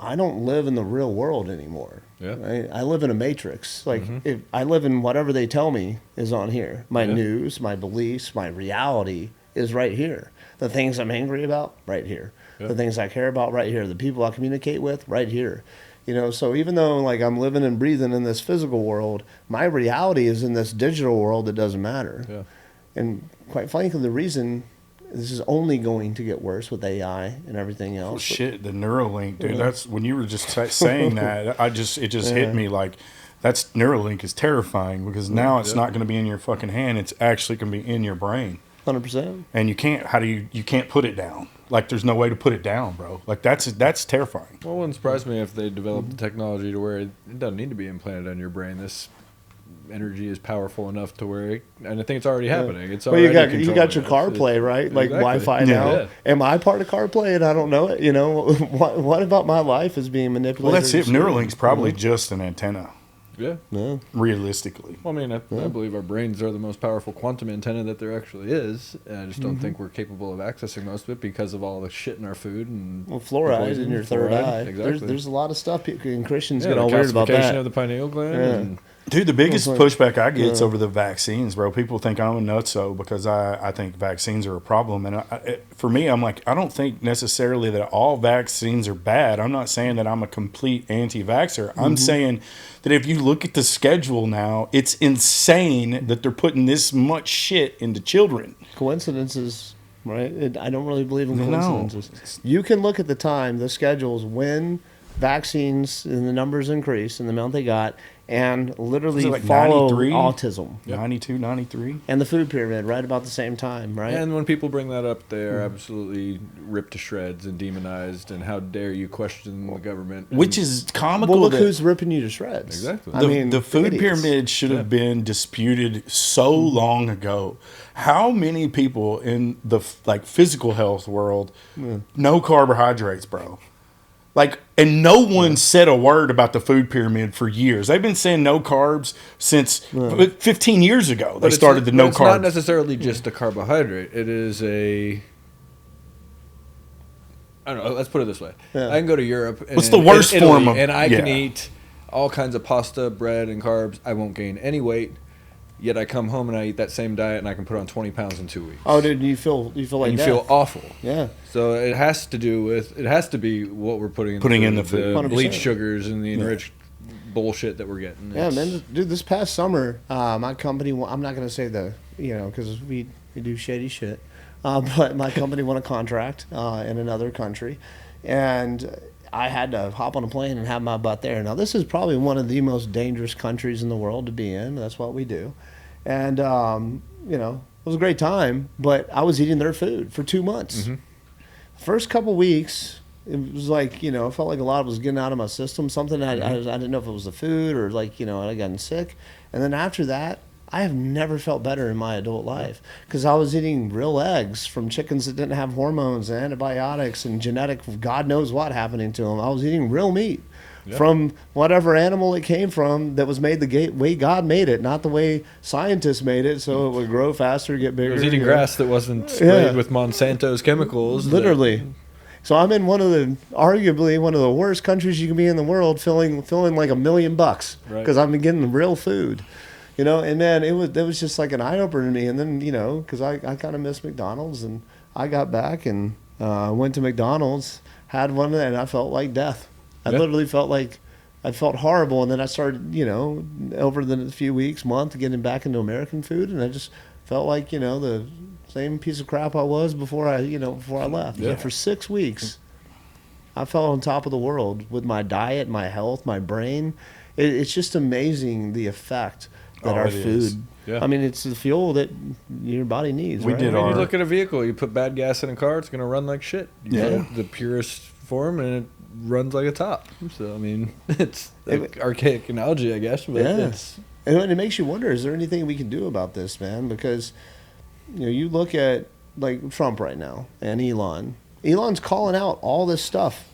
I don't live in the real world anymore. Yeah. Right? I live in a matrix. Like, if I live in whatever they tell me is on here. My news, my beliefs, my reality is right here. The things I'm angry about, right here. The things I care about, right here. The people I communicate with, right here. You know, so even though, like, I'm living and breathing in this physical world, my reality is in this digital world that doesn't matter. Yeah. And quite frankly, the reason this is only going to get worse with AI and everything else. Well, shit, the Neuralink, dude. That's when you were just saying that. It just hit me like that's Neuralink is terrifying because now it's not going to be in your fucking hand. It's actually going to be in your brain. 100%. And you can't. You can't put it down. Like there's no way to put it down, bro. Like that's terrifying. Well, it wouldn't surprise me if they developed the technology to where it doesn't need to be implanted on your brain. This energy is powerful enough to where and I think it's already happening. It's already you got your CarPlay, right? Like Wi-Fi now. Yeah. Am I part of CarPlay and I don't know it? You know, what about my life is being manipulated? Well, that's it. Neuralink's probably just an antenna. Yeah. Realistically. Well, I mean, I believe our brains are the most powerful quantum antenna that there actually is. And I just don't think we're capable of accessing most of it because of all the shit in our food and fluoride in your third eye. Exactly. There's a lot of stuff and Christians get all weird about that. Calcification of the pineal gland. And dude, the biggest pushback I get is over the vaccines, bro. People think I'm a nutso because I think vaccines are a problem. And for me, I'm like, I don't think necessarily that all vaccines are bad. I'm not saying that I'm a complete anti-vaxxer. I'm saying that if you look at the schedule now, it's insane that they're putting this much shit into children. Coincidences, right? I don't really believe in coincidences. You can look at the schedules when vaccines and the numbers increase and the amount they got, and literally like follow 93? Autism. 92, 93. And the food pyramid right about the same time, right? And when people bring that up, they're absolutely ripped to shreds and demonized, and how dare you question the government. Which is comical. Well, look who's ripping you to shreds. Exactly. I mean, the food pyramid should have been disputed so long ago. How many people in the physical health world no carbohydrates, bro? Like, and no one said a word about the food pyramid for years. They've been saying no carbs since 15 years ago. They started the no carbs. It's not necessarily just a carbohydrate. It is I don't know. Let's put it this way. Yeah. I can go to Europe. What's the worst form of? And I can eat all kinds of pasta, bread, and carbs. I won't gain any weight. Yet I come home and I eat that same diet and I can put on 20 pounds in 2 weeks. Oh, dude, you feel like you death. Feel awful. Yeah. So it has to be what we're putting in the food. The bleached sugars and the enriched bullshit that we're getting. Yeah, man, dude, this past summer, my company, I'm not going to say because we do shady shit, but my company won a contract in another country, and I had to hop on a plane and have my butt there. Now, this is probably one of the most dangerous countries in the world to be in. That's what we do. And, it was a great time, but I was eating their food for 2 months. First couple weeks, it was like, I felt like a lot was getting out of my system. Something I didn't know if it was the food or I gotten sick. And then after that, I have never felt better in my adult life because I was eating real eggs from chickens that didn't have hormones and antibiotics and genetic God knows what happening to them. I was eating real meat from whatever animal it came from that was made the way God made it, not the way scientists made it, so it would grow faster, get bigger. I was eating grass that wasn't sprayed with Monsanto's chemicals. Literally. So I'm in arguably one of the worst countries you can be in the world, feeling like $1 million because I'm getting real food. And then it was just like an eye opener to me. And then, because I kind of missed McDonald's, and I got back and went to McDonald's, had one, and I felt like death. I literally felt like I felt horrible. And then I started, over the few weeks, month, getting back into American food, and I just felt like, the same piece of crap I was before I left. Yeah. But for 6 weeks, I felt on top of the world with my diet, my health, my brain. It's just amazing the effect that our food. Yeah. I mean, it's the fuel that your body needs. We right? did You look at a vehicle, you put bad gas in a car, it's going to run like shit. You put it the purest form, and it runs like a top. So, I mean, it's like archaic analogy, I guess. But it's... And it makes you wonder, is there anything we can do about this, man? Because, you look at, like, Trump right now and Elon. Elon's calling out all this stuff,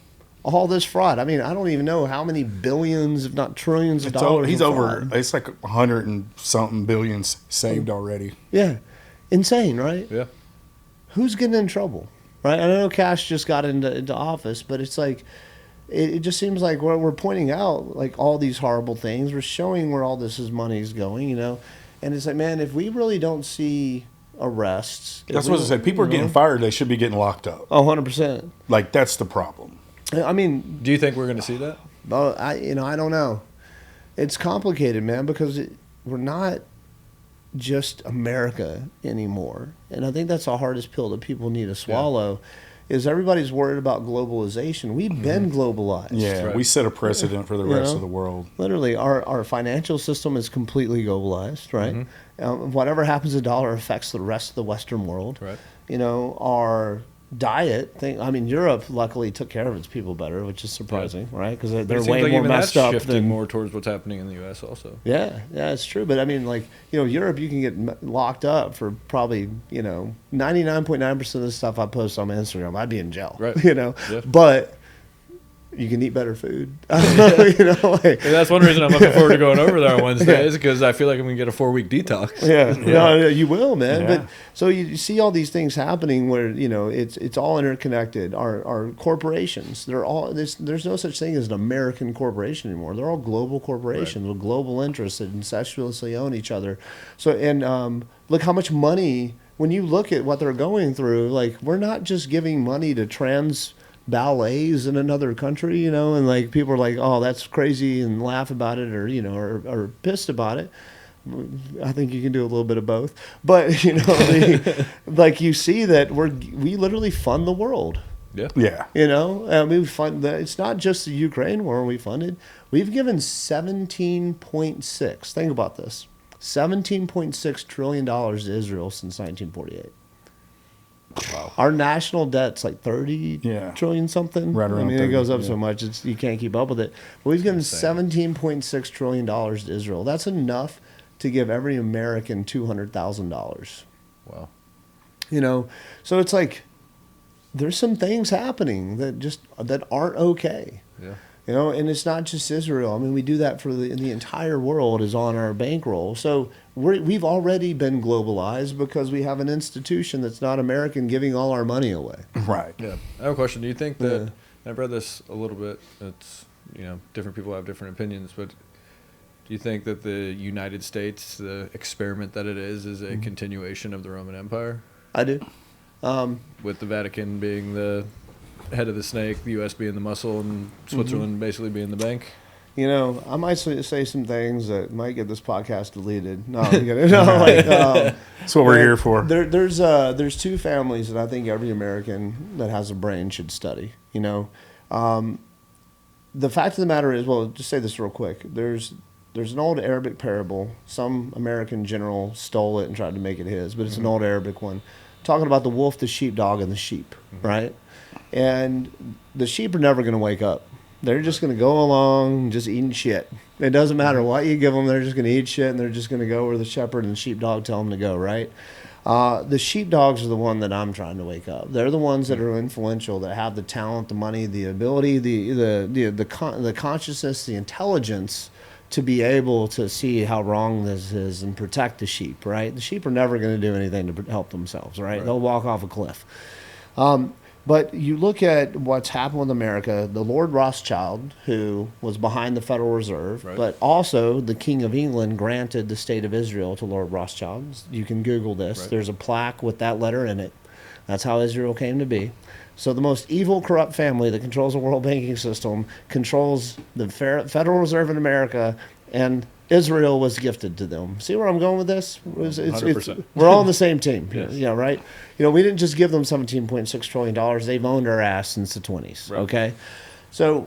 all this fraud. I mean, I don't even know how many billions, if not trillions of dollars. He's over, it's like 100 and something billions saved already. Yeah. Insane, right? Yeah. Who's getting in trouble, right? I know Cash just got into office, but it's like, it just seems like we're pointing out like all these horrible things. We're showing where all this money is going, and it's like, man, if we really don't see arrests, That's what I said. People are getting fired. They should be getting locked up. 100%. Like, that's the problem. I mean, Do you think we're going to see that? well, I don't know. It's complicated, man, because we're not just America anymore, and I think that's the hardest pill that people need to swallow. Is everybody's worried about globalization. We've been globalized. Yeah, Right. we set a precedent for the rest of the world. Literally, our financial system is completely globalized, right? Whatever happens to the dollar affects the rest of the Western world. Right. Our diet thing. I mean, Europe luckily took care of its people better, which is surprising, right? Because But they're it seems way like more even messed that's up shifting than more towards what's happening in the U.S. also. Yeah, it's true. But I mean, like, Europe, you can get locked up for probably, 99.9% of the stuff I post on my Instagram. I'd be in jail, Right. Yeah. But you can eat better food. And that's one reason I'm looking forward to going over there on Wednesdays, because I feel like I'm going to get a 4-week detox. Yeah, no, you will, man. Yeah. But so you see all these things happening where it's all interconnected. Our corporations, they're all there's no such thing as an American corporation anymore. They're all global corporations with global interests that incestuously own each other. So look how much money, when you look at what they're going through. Like, we're not just giving money to trans ballets in another country, and like people are like, oh, that's crazy, and laugh about it, or pissed about it. I think you can do a little bit of both, but like, you see that we literally fund the world. Yeah. We fund it's not just the Ukraine war we funded. We've given 17.6. Think about this: $17.6 trillion to Israel since 1948. Wow. Our national debt's like 30 trillion something. Right around 30, it goes up so much you can't keep up with it. But we've given $17.6 trillion to Israel. That's enough to give every American $200,000. Wow. So it's like there's some things happening that aren't okay. Yeah. And it's not just Israel. I mean, we do that for the entire world is on our bankroll. So we've already been globalized because we have an institution that's not American giving all our money away. Right. Yeah. I have a question. Do you think that, I've read this a little bit, it's, different people have different opinions, but do you think that the United States, the experiment that it is a continuation of the Roman Empire? I do. With the Vatican being the head of the snake, the U.S. being the muscle, and Switzerland basically being the bank? I might say some things that might get this podcast deleted. That's what we're here for. There's two families that I think every American that has a brain should study. The fact of the matter is, well, just say this real quick. There's an old Arabic parable. Some American general stole it and tried to make it his, but it's an old Arabic one, talking about the wolf, the sheepdog, and the sheep, right? And the sheep are never going to wake up. They're just going to go along just eating shit. It doesn't matter what you give them. They're just going to eat shit, and they're just going to go where the shepherd and the sheepdog tell them to go, right? The sheepdogs are the one that I'm trying to wake up. They're the ones that are influential, that have the talent, the money, the ability, the consciousness, the intelligence to be able to see how wrong this is and protect the sheep, right? The sheep are never going to do anything to help themselves, right? They'll walk off a cliff. But you look at what's happened with America, the Lord Rothschild, who was behind the Federal Reserve, but also the King of England granted the state of Israel to Lord Rothschild. You can Google this. There's a plaque with that letter in it. That's how Israel came to be. So the most evil, corrupt family that controls the world banking system controls the Federal Reserve in America and Israel was gifted to them. See where I'm going with this? 100%. We're all on the same team. Yes. Yeah, right? We didn't just give them $17.6 trillion. They've owned our ass since the 20s, Right. okay? So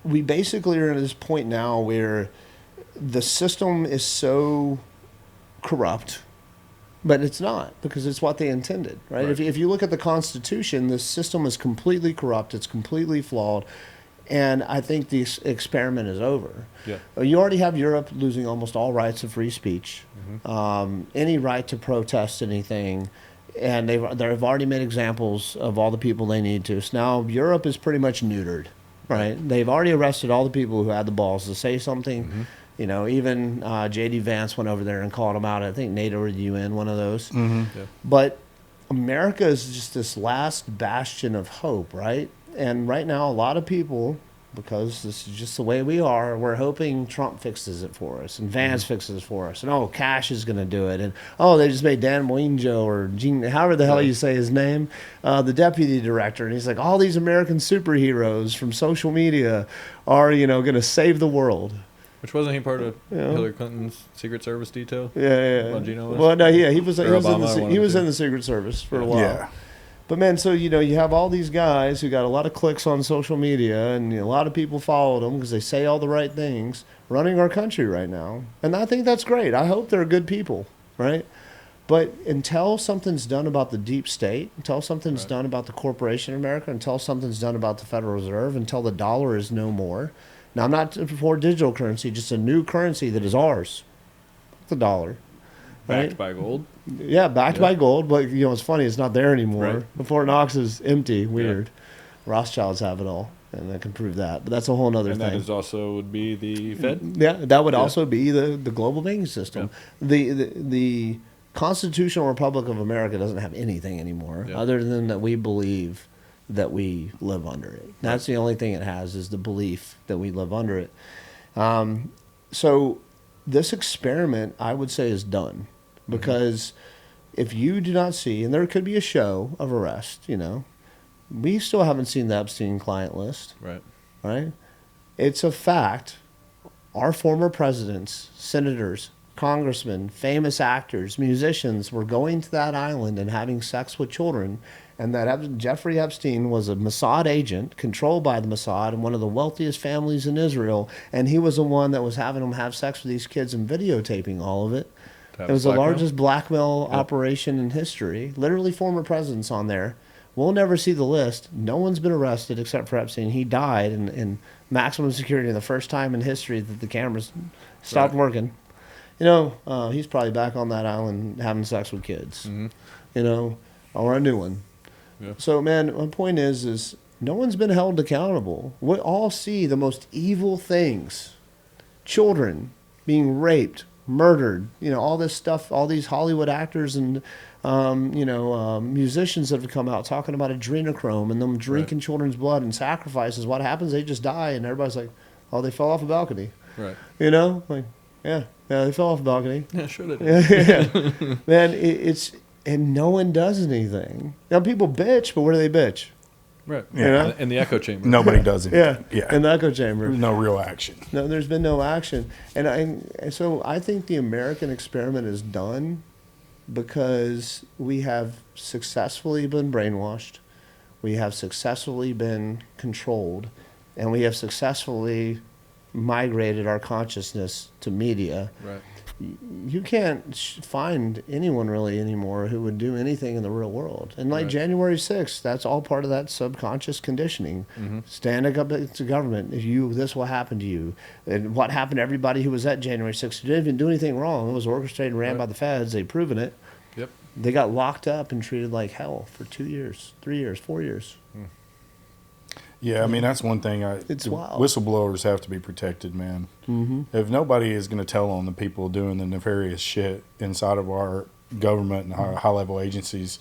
we basically are at this point now where the system is so corrupt, but it's not, because it's what they intended, right? Right. If you look at the Constitution, the system is completely corrupt. It's completely flawed. And I think this experiment is over. Yeah. You already have Europe losing almost all rights of free speech, any right to protest anything, and they've already made examples of all the people they need to. So now Europe is pretty much neutered, right? They've already arrested all the people who had the balls to say something. Even J.D. Vance went over there and called them out. I think NATO or the UN, one of those. Yeah. But America is just this last bastion of hope, right? And right now, a lot of people, because this is just the way we are, we're hoping Trump fixes it for us, and Vance fixes it for us, and Cash is going to do it, and they just made Dan Moinjo or Gene, however the hell you say his name, the deputy director, and he's like, all these American superheroes from social media are, going to save the world. Which wasn't he part of Hillary Clinton's Secret Service detail? Yeah. Bongino was? Well, no, yeah, he was Obama, he was in the Secret Service for a while. Yeah. But man, so you have all these guys who got a lot of clicks on social media, and a lot of people followed them because they say all the right things, running our country right now. And I think that's great. I hope they're good people, right? But until something's done about the deep state, until something's done about the corporation of America, until something's done about the Federal Reserve, until the dollar is no more. Now, I'm not for digital currency, just a new currency that is ours, the dollar. Backed Right? by gold. Yeah, backed by gold, but it's funny, it's not there anymore. Right. The Fort Knox is empty, weird. Rothschilds have it all, and I can prove that. But that's a whole other And thing. that is also would be the Fed. Yeah, that would also be the global banking system. The Constitutional Republic of America doesn't have anything anymore, other than that we believe that we live under it. That's the only thing it has, is the belief that we live under it. So this experiment, I would say, is done. Because if you do not see, and there could be a show of arrest, we still haven't seen the Epstein client list. Right? It's a fact. Our former presidents, senators, congressmen, famous actors, musicians were going to that island and having sex with children, and that Jeffrey Epstein was a Mossad agent controlled by the Mossad and one of the wealthiest families in Israel, and he was the one that was having them have sex with these kids and videotaping all of it. It was the largest blackmail operation in history. Literally former presidents on there. We'll never see the list. No one's been arrested except for Epstein. He died in maximum security, the first time in history that the cameras stopped working. He's probably back on that island having sex with kids. Or a new one. Yeah. So, man, my point is no one's been held accountable. We all see the most evil things. Children being raped, murdered, all this stuff, all these Hollywood actors and, musicians that have come out talking about adrenochrome and them drinking children's blood and sacrifices. What happens? They just die, and everybody's like, they fell off a balcony. Right. Yeah, they fell off a balcony. Yeah, sure they did. Man, and no one does anything. Now, people bitch, but where do they bitch? Right. Yeah. In the echo chamber. Nobody does anything. Yeah. In the echo chamber. There's no real action. No, there's been no action. So I think the American experiment is done because we have successfully been brainwashed, we have successfully been controlled, and we have successfully migrated our consciousness to media. Right. You can't find anyone really anymore who would do anything in the real world. And January 6th, that's all part of that subconscious conditioning. Standing up against the government, this will happen to you. And what happened to everybody who was at January 6th who didn't even do anything wrong? It was orchestrated and ran by the feds. They've proven it. Yep. They got locked up and treated like hell for 2 years, 3 years, 4 years. Yeah, I mean, that's one thing. It's wild. Whistleblowers have to be protected, man. If nobody is going to tell on the people doing the nefarious shit inside of our government and our high-level agencies,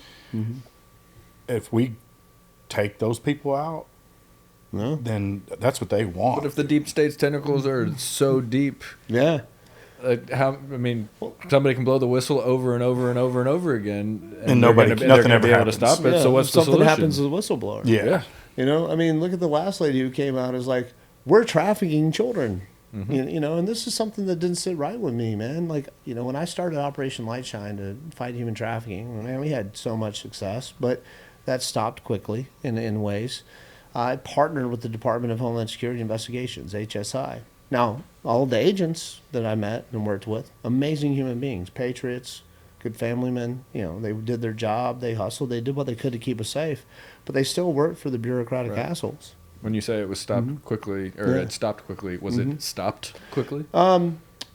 if we take those people out, then that's what they want. But if the deep state's tentacles are so deep, somebody can blow the whistle over and over and over and over again, and nothing ever be able to happens. stop it. So what's the something solution? happens to the whistleblower? Yeah. Look at the last lady who came out as like, we're trafficking children. You know, and this is something that didn't sit right with me, man. Like, you know, when I started Operation Lightshine to fight human trafficking, man, we had so much success, but that stopped quickly in ways. I partnered with the Department of Homeland Security Investigations, HSI. Now, all the agents that I met and worked with, amazing human beings, patriots, good family men. You know, they did their job, they hustled, they did what they could to keep us safe, but they still worked for the bureaucratic assholes. When you say it was stopped quickly, or it stopped quickly, was it stopped quickly?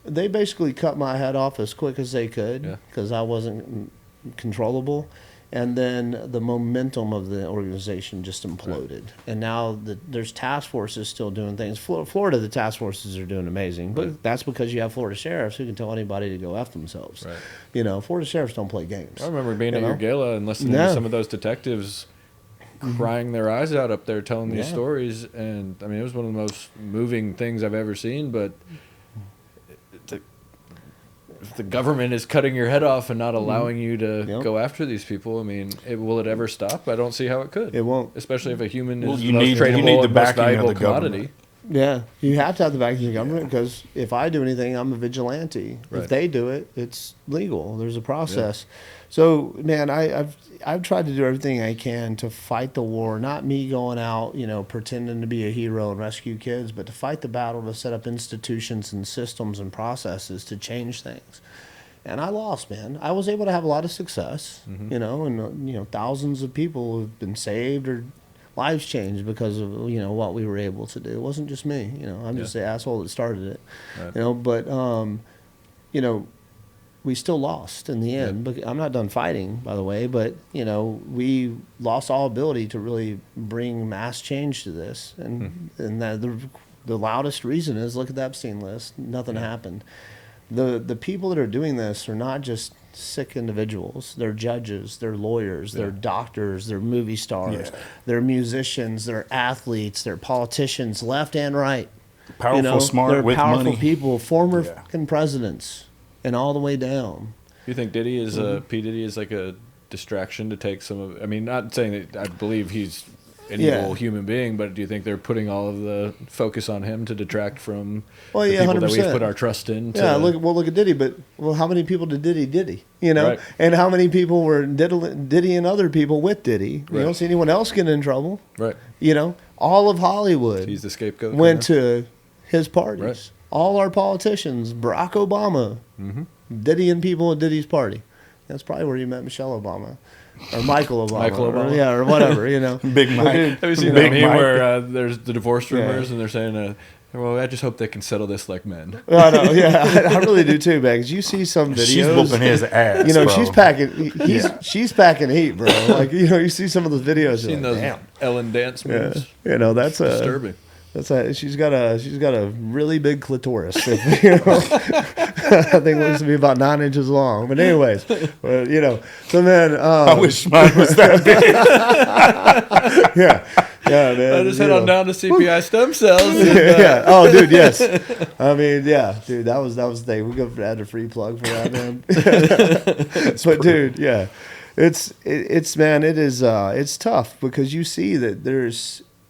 They basically cut my head off as quick as they could because I wasn't controllable. And then the momentum of the organization just imploded. Right. And now there's task forces still doing things. Florida, the task forces are doing amazing. But that's because you have Florida sheriffs who can tell anybody to go F themselves. Right. You know, Florida sheriffs don't play games. I remember being at your gala and listening to some of those detectives crying their eyes out up there telling these stories. And, I mean, it was one of the most moving things I've ever seen. But if the government is cutting your head off and not allowing you to go after these people, I mean, will it ever stop? I don't see how it could. It won't. Especially if a human is you the most need tradable the and most backing valuable of the commodity. government. Yeah, you have to have the backing of the government because if I do anything, I'm a vigilante. Right. If they do it, it's legal. There's a process. Yeah. So, man, I've tried to do everything I can to fight the war. Not me going out, you know, pretending to be a hero and rescue kids, but to fight the battle to set up institutions and systems and processes to change things. And I lost, man. I was able to have a lot of success, you know, and you know, thousands of people have been saved or lives changed because of, you know, what we were able to do. It wasn't just me, you know. I'm just the asshole that started it, you know. But you know, we still lost in the end. But I'm not done fighting, by the way. But you know, we lost all ability to really bring mass change to this, and that the loudest reason is look at the Epstein list. Nothing happened. The people that are doing this are not just sick individuals. They're judges, they're lawyers, they're doctors, they're movie stars, they're musicians, they're athletes, they're politicians, left and right. Powerful, you know, smart, they're with powerful money. people, former fucking presidents, and all the way down. You think Diddy is P. Diddy is like a distraction to take some of? I mean, not saying that I believe he's an evil human being, but do you think they're putting all of the focus on him to detract from the people 100%. that we've put our trust in? Yeah, look at Diddy, but how many people did Diddy? You know, and how many people were Diddy and other people with Diddy? You don't see anyone else getting in trouble. Right. You know, all of Hollywood He's the scapegoat. went to his parties. Right. All our politicians, Barack Obama, Diddy and people at Diddy's party. That's probably where you met Michelle Obama. Or Michael Obama. Or whatever, you know. Big Mike. Have you seen that meme where there's the divorce rumors and they're saying, well, I just hope they can settle this like men. I know, I really do too, man. Because you see some videos. She's whooping his ass, you know, bro. she's packing heat, bro. Like, you know, you see some of those videos. Seen those Ellen dance moves. You know, that's disturbing. She's got a really big clitoris. You know, I think it looks to be about 9 inches long. But anyways, you know, so then I wish mine was that big. yeah, man. I just head on down to CPI stem cells. And, oh, dude, yes. I mean, yeah, dude, that was the thing. We go add a free plug for that, man. But dude, yeah, it's man, it is it's tough because you see that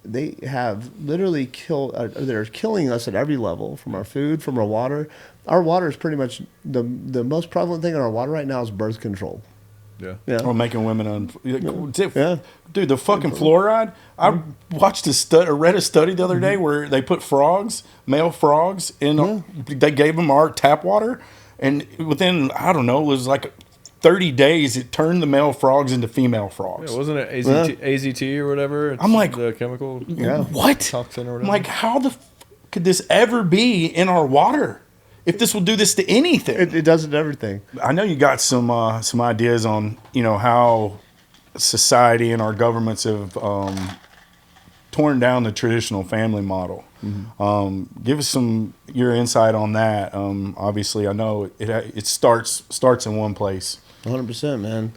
they have literally killed. They're killing us at every level, from our food, from our water. Our water is pretty much the most prevalent thing in our water right now is birth control. Yeah. Or making women Dude, the fucking fluoride. I watched read a study the other day where they put male frogs in. They gave them our tap water, and within it was like 30 days, it turned the male frogs into female frogs. Yeah, wasn't it AZT or whatever? I'm like, the chemical what? Toxin or whatever. I'm like, how could this ever be in our water? If this will do this to anything, it does it to everything. I know you got some ideas on how society and our governments have torn down the traditional family model. Give us your insight on that. Obviously, I know it starts in one place. 100%, man.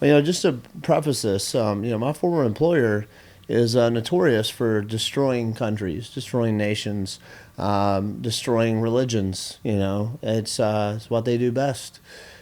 Well, you know, just to preface this, my former employer is notorious for destroying countries, destroying nations, destroying religions. You know, it's what they do best.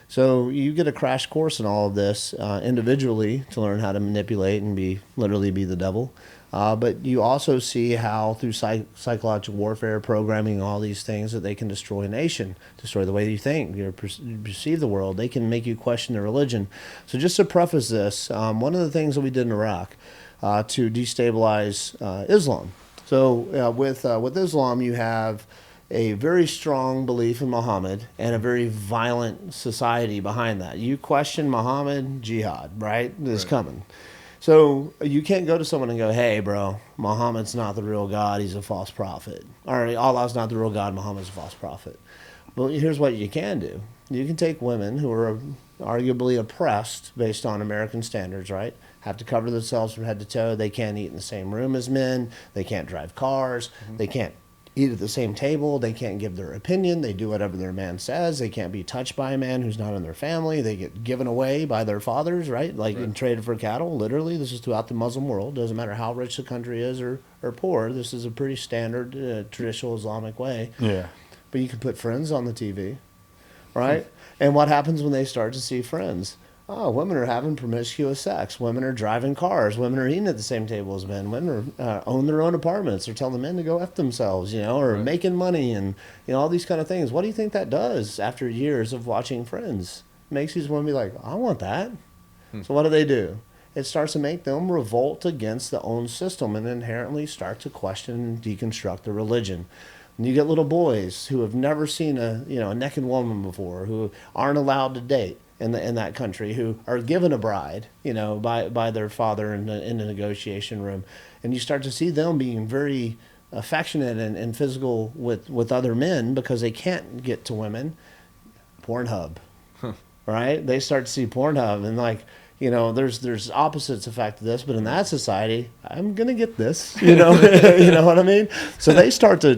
So you get a crash course in all of this individually to learn how to manipulate and literally be the devil. But you also see how through psychological warfare, programming, all these things, that they can destroy a nation, destroy the way you think, you perceive the world. They can make you question their religion. So just to preface this, one of the things that we did in Iraq to destabilize Islam. So with Islam, you have a very strong belief in Muhammad and a very violent society behind that. You question Muhammad, jihad, right? Is coming. So you can't go to someone and go, hey, bro, Muhammad's not the real God. He's a false prophet. Or Allah's not the real God. Muhammad's a false prophet. Well, here's what you can do. You can take women who are arguably oppressed based on American standards, right? Have to cover themselves from head to toe. They can't eat in the same room as men. They can't drive cars. They can't eat at the same table. They can't give their opinion. They do whatever their man says. They can't be touched by a man who's not in their family. They get given away by their fathers, right? Like and traded for cattle. Literally, this is throughout the Muslim world. Doesn't matter how rich the country is or poor. This is a pretty standard traditional Islamic way. Yeah. But you can put Friends on the TV, right? And what happens when they start to see Friends? Oh, women are having promiscuous sex. Women are driving cars. Women are eating at the same table as men. Women are own their own apartments. They're telling the men to go F themselves, or making money and, all these kind of things. What do you think that does after years of watching Friends? It makes these women be like, I want that. So what do? It starts to make them revolt against the own system and inherently start to question and deconstruct the religion. And you get little boys who have never seen a naked woman before, who aren't allowed to date in that country, who are given a bride, by their father in the negotiation room, and you start to see them being very affectionate and physical with other men because they can't get to women. Pornhub, right? They start to see Pornhub and there's opposites effect to this, but in that society, I'm gonna get this, you know what I mean? So they start to,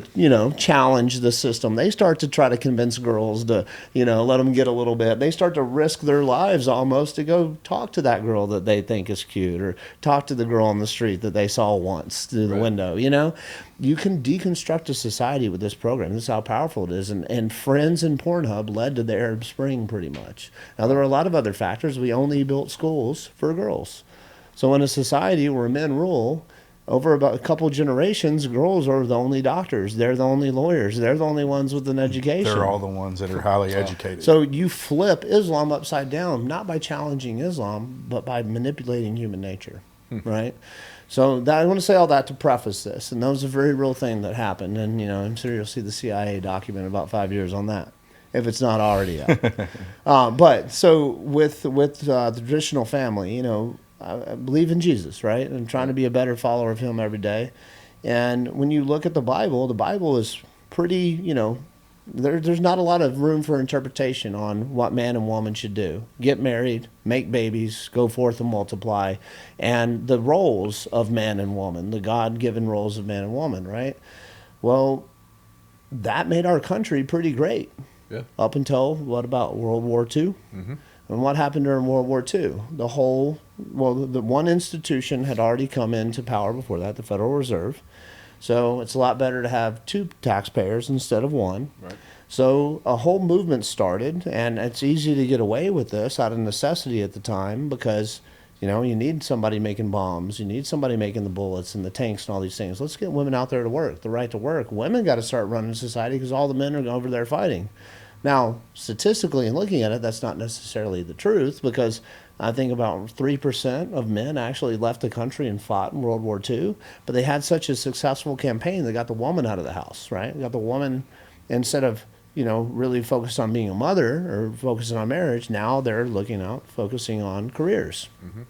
challenge the system. They start to try to convince girls to, let them get a little bit. They start to risk their lives almost to go talk to that girl that they think is cute, or talk to the girl on the street that they saw once through the window. You can deconstruct a society with this program. This is how powerful it is. And Friends and Pornhub led to the Arab Spring pretty much. Now, there were a lot of other factors. We only built schools for girls. So in a society where men rule, over about a couple generations, girls are the only doctors. They're the only lawyers. They're the only ones with an education. They're all the ones that are highly educated. So you flip Islam upside down, not by challenging Islam, but by manipulating human nature, right? So I want to say all that to preface this, and that was a very real thing that happened. And I'm sure you'll see the CIA document in about 5 years on that, if it's not already out. But so with the traditional family, I believe in Jesus, right? And trying to be a better follower of him every day. And when you look at the Bible is pretty, there's not a lot of room for interpretation on what man and woman should do. Get married, make babies, go forth and multiply, and the roles of man and woman, the God-given roles of man and woman, right? Well, that made our country pretty great. Yeah. Up until, what about World War II? Mm-hmm. And what happened during World War II? The one institution had already come into power before that, the Federal Reserve. So it's a lot better to have two taxpayers instead of one. Right. So a whole movement started, and it's easy to get away with this out of necessity at the time because, you need somebody making bombs. You need somebody making the bullets and the tanks and all these things. Let's get women out there to work, the right to work. Women got to start running society because all the men are over there fighting. Now, statistically and looking at it, that's not necessarily the truth because I think about 3% of men actually left the country and fought in World War II, but they had such a successful campaign, they got the woman out of the house, right? They got the woman, instead of, really focused on being a mother or focusing on marriage, now they're looking out, focusing on careers. Mm-hmm.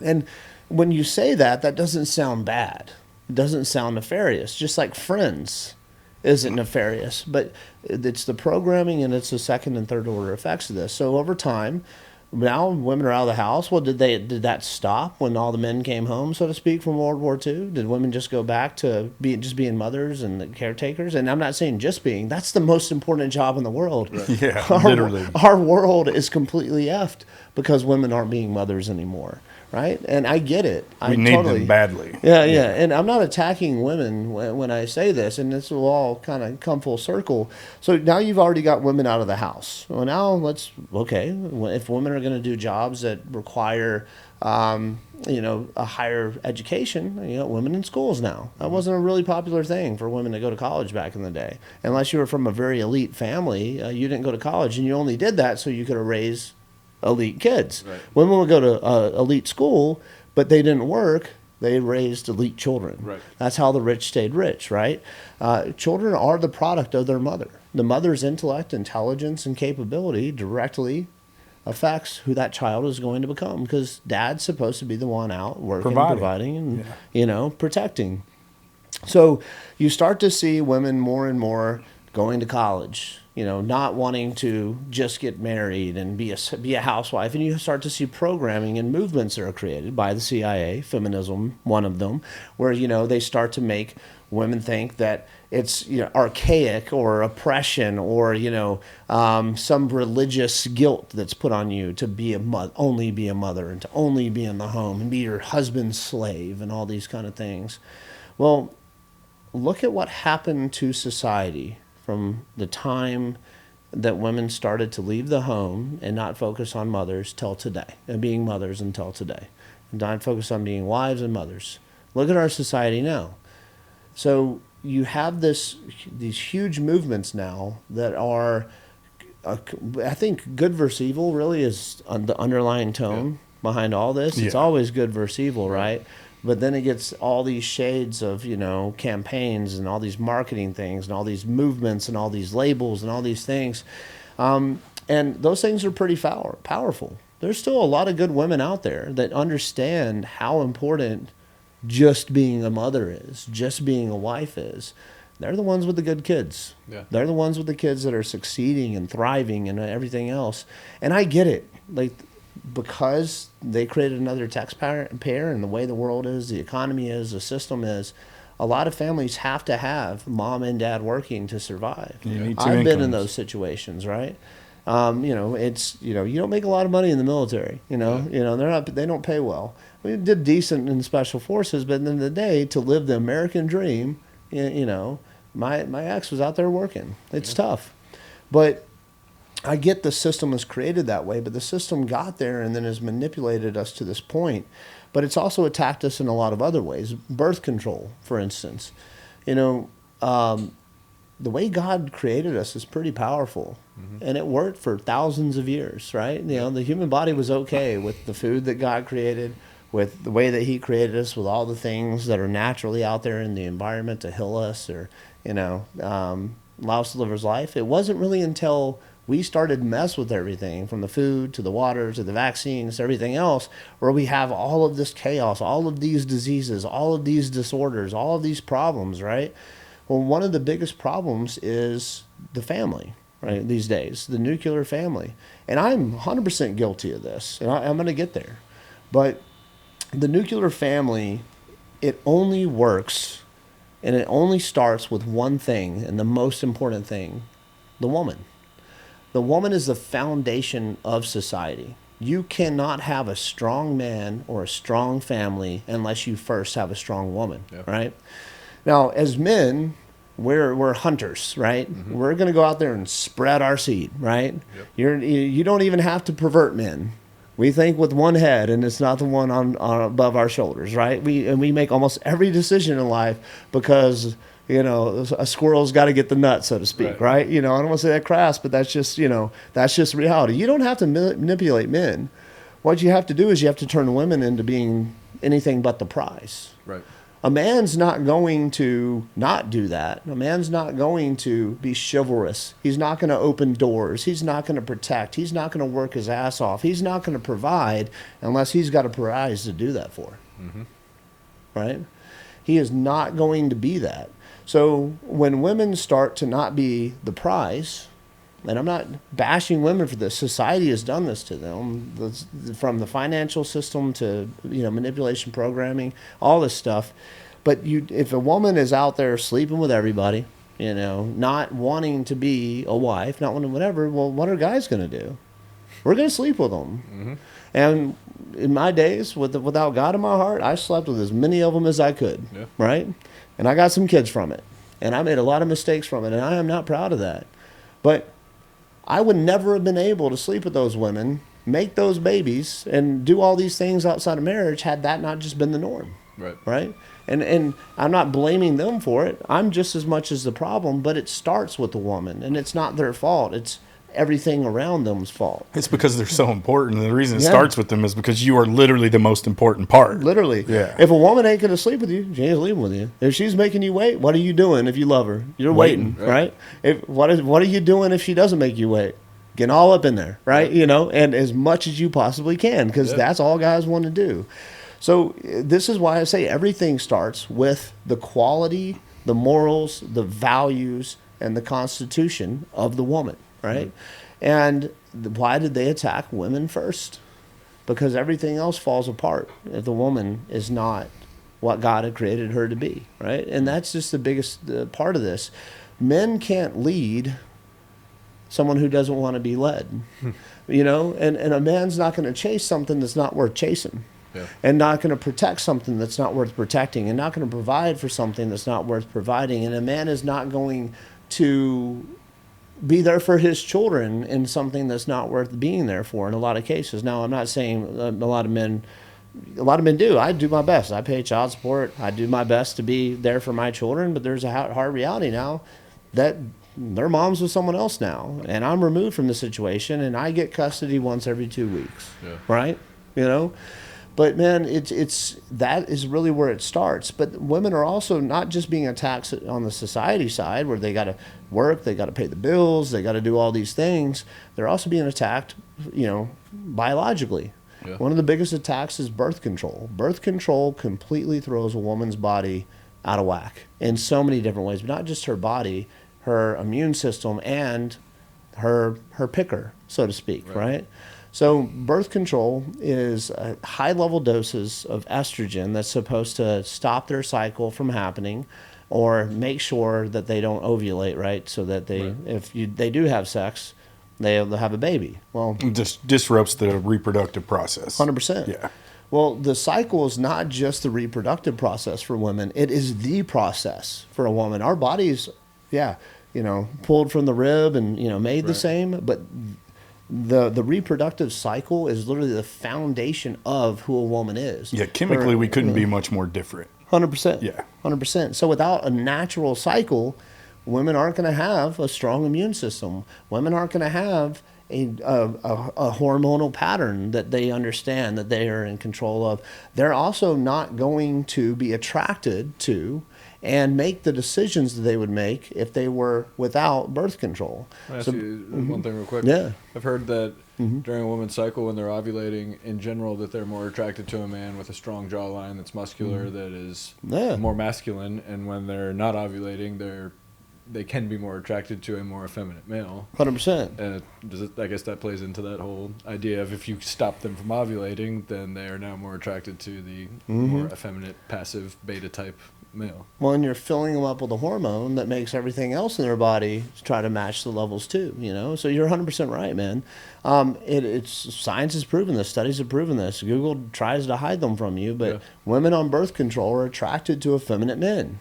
And when you say that doesn't sound bad. It doesn't sound nefarious, just like Friends isn't nefarious, but it's the programming and it's the second and third order effects of this. So over time, now women are out of the house. Well, did that stop when all the men came home, so to speak, from World War II? Did women just go back to being mothers and caretakers? And I'm not saying just being. That's the most important job in the world. Right. Yeah, literally. Our world is completely effed because women aren't being mothers anymore, right? And I get it. We need them badly. Yeah. And I'm not attacking women when I say this, and this will all kind of come full circle. So now you've already got women out of the house. Well, now if women are going to do jobs that require, a higher education, women in schools now. That wasn't a really popular thing for women to go to college back in the day. Unless you were from a very elite family, you didn't go to college, and you only did that so you could raise elite kids. Right. Women would go to elite school, but they didn't work. They raised elite children. Right. That's how the rich stayed rich, right? Children are the product of their mother. The mother's intellect, intelligence, and capability directly affects who that child is going to become, because dad's supposed to be the one out working, providing, and protecting. So you start to see women more and more going to college, not wanting to just get married and be a housewife. And you start to see programming and movements that are created by the CIA, feminism, one of them, where, they start to make women think that it's archaic or oppression or, some religious guilt that's put on you to be only be a mother and to only be in the home and be your husband's slave and all these kind of things. Well, look at what happened to society from the time that women started to leave the home and not focus on mothers till today, and being mothers until today, and not focus on being wives and mothers. Look at our society now. So you have these huge movements now that are, I think, good versus evil really is the underlying tone behind all this. It's always good versus evil, right? But then it gets all these shades of, campaigns and all these marketing things and all these movements and all these labels and all these things. And those things are pretty powerful. There's still a lot of good women out there that understand how important just being a mother is, just being a wife is. They're the ones with the good kids. Yeah. They're the ones with the kids that are succeeding and thriving and everything else. And I get it. Because they created another taxpayer and the way the world is, the economy is, the system is, a lot of families have to have mom and dad working to survive. I've been in those situations, right? You don't make a lot of money in the military. They don't pay well. We did decent in the special forces, but at the end of the day, to live the American dream, my ex was out there working. It's tough, but I get the system was created that way, but the system got there and then has manipulated us to this point. But it's also attacked us in a lot of other ways. Birth control, for instance. The way God created us is pretty powerful. Mm-hmm. And it worked for thousands of years, right? The human body was okay with the food that God created, with the way that he created us, with all the things that are naturally out there in the environment to heal us or, allow us to live his life. It wasn't really until we started to mess with everything from the food to the water to the vaccines to everything else, where we have all of this chaos, all of these diseases, all of these disorders, all of these problems, right? Well, one of the biggest problems is the family, right, these days, the nuclear family. And I'm 100% guilty of this, and I'm going to get there. But the nuclear family, it only works and it only starts with one thing, and the most important thing, the woman. The woman is the foundation of society. You cannot have a strong man or a strong family unless you first have a strong woman, right? Now, as men, we're hunters, right? Mm-hmm. We're going to go out there and spread our seed, right? Yep. You don't even have to pervert men. We think with one head, and it's not the one on above our shoulders, right? We make almost every decision in life because a squirrel's got to get the nut, so to speak, right? I don't want to say that crass, but that's just reality. You don't have to manipulate men. What you have to do is you have to turn women into being anything but the prize. Right. A man's not going to not do that. A man's not going to be chivalrous. He's not going to open doors. He's not going to protect. He's not going to work his ass off. He's not going to provide unless he's got a prize to do that for. Mm-hmm. Right? He is not going to be that. So when women start to not be the prize, and I'm not bashing women for this, society has done this to them, from the financial system to manipulation programming, all this stuff. But if a woman is out there sleeping with everybody, not wanting to be a wife, not wanting whatever, well, what are guys going to do? we're going to sleep with them. And in my days, without God in my heart, I slept with as many of them as I could, right? And I got some kids from it. And I made a lot of mistakes from it, and I am not proud of that. But I would never have been able to sleep with those women, make those babies, and do all these things outside of marriage had that not just been the norm. Right? And I'm not blaming them for it. I'm just as much as the problem, but it starts with the woman, and it's not their fault. It's everything around them's fault. It's because they're so important. And the reason it starts with them is because you are literally the most important part. Literally. Yeah. If a woman ain't going to sleep with you, she ain't sleeping with you. If she's making you wait, what are you doing if you love her? You're waiting, right? What are you doing if she doesn't make you wait? Getting all up in there, right? You know, and as much as you possibly can, because that's all guys want to do. So this is why I say everything starts with the quality, the morals, the values, and the constitution of the woman. Right? And why did they attack women first? Because everything else falls apart if the woman is not what God had created her to be, right? And that's just the biggest part of this. Men can't lead someone who doesn't want to be led, you know? And a man's not going to chase something that's not worth chasing. And not going to protect something that's not worth protecting, and not going to provide for something that's not worth providing. And a man is not going to be there for his children in something that's not worth being there for in a lot of cases. Now, I'm not saying a lot of men do. I do my best. I pay child support. I do my best to be there for my children, but there's a hard reality now that their mom's with someone else now, and I'm removed from the situation, and I get custody once every 2 weeks, right? You know? But man, it's that is really where it starts. But women are also not just being attacked on the society side, where they got to work, they got to pay the bills, they got to do all these things. They're also being attacked, you know, biologically. One of the biggest attacks is birth control. Birth control completely throws a woman's body out of whack in so many different ways, but not just her body, her immune system, and her picker, so to speak, right? So birth control is high-level doses of estrogen that's supposed to stop their cycle from happening, or make sure that they don't ovulate, right? So that they, if they do have sex, they'll have a baby. Well, it just disrupts the reproductive process. 100%. Yeah. Well, the cycle is not just the reproductive process for women. It is the process for a woman. Our bodies, pulled from the rib and, made the same, but the reproductive cycle is literally the foundation of who a woman is. Yeah, chemically we couldn't be much more different. 100%. Yeah. 100%. So without a natural cycle, women aren't going to have a strong immune system. Women aren't going to have a hormonal pattern that they understand, that they are in control of. They're also not going to be attracted to and make the decisions that they would make if they were without birth control. I'll ask you one thing real quick. Yeah. I've heard that during a woman's cycle, when they're ovulating, in general, that they're more attracted to a man with a strong jawline that's muscular, that is more masculine, and when they're not ovulating, they can be more attracted to a more effeminate male. 100%. And I guess that plays into that whole idea of if you stop them from ovulating, then they are now more attracted to the more effeminate, passive, beta type male. Well, and you're filling them up with a hormone that makes everything else in their body try to match the levels too, So you're 100% right, man. Science has proven this. Studies have proven this. Google tries to hide them from you, but women on birth control are attracted to effeminate men.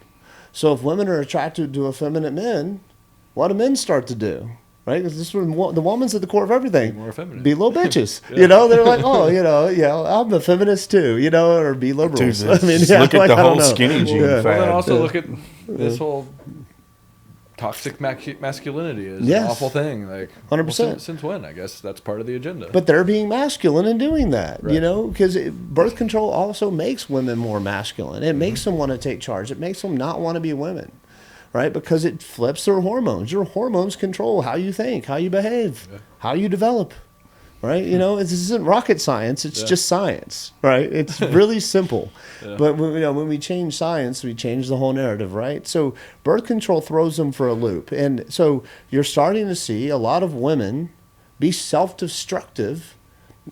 So if women are attracted to effeminate men, what do men start to do? Right? Because this is the woman's at the core of everything. Be more effeminate. Be little bitches. They're like, I'm a feminist too, or be liberals. Dude, look at the whole skinny jean fad. Well, then also look at this whole toxic masculinity is an awful thing. Like 100%. Since when? I guess that's part of the agenda. But they're being masculine in doing that, because birth control also makes women more masculine. It makes them want to take charge. It makes them not want to be women. Right? Because it flips their hormones. Your hormones control how you think, how you behave, how you develop. Right? This isn't rocket science. It's just science. Right? It's really simple. But when we change science, we change the whole narrative. Right? So birth control throws them for a loop. And so you're starting to see a lot of women be self-destructive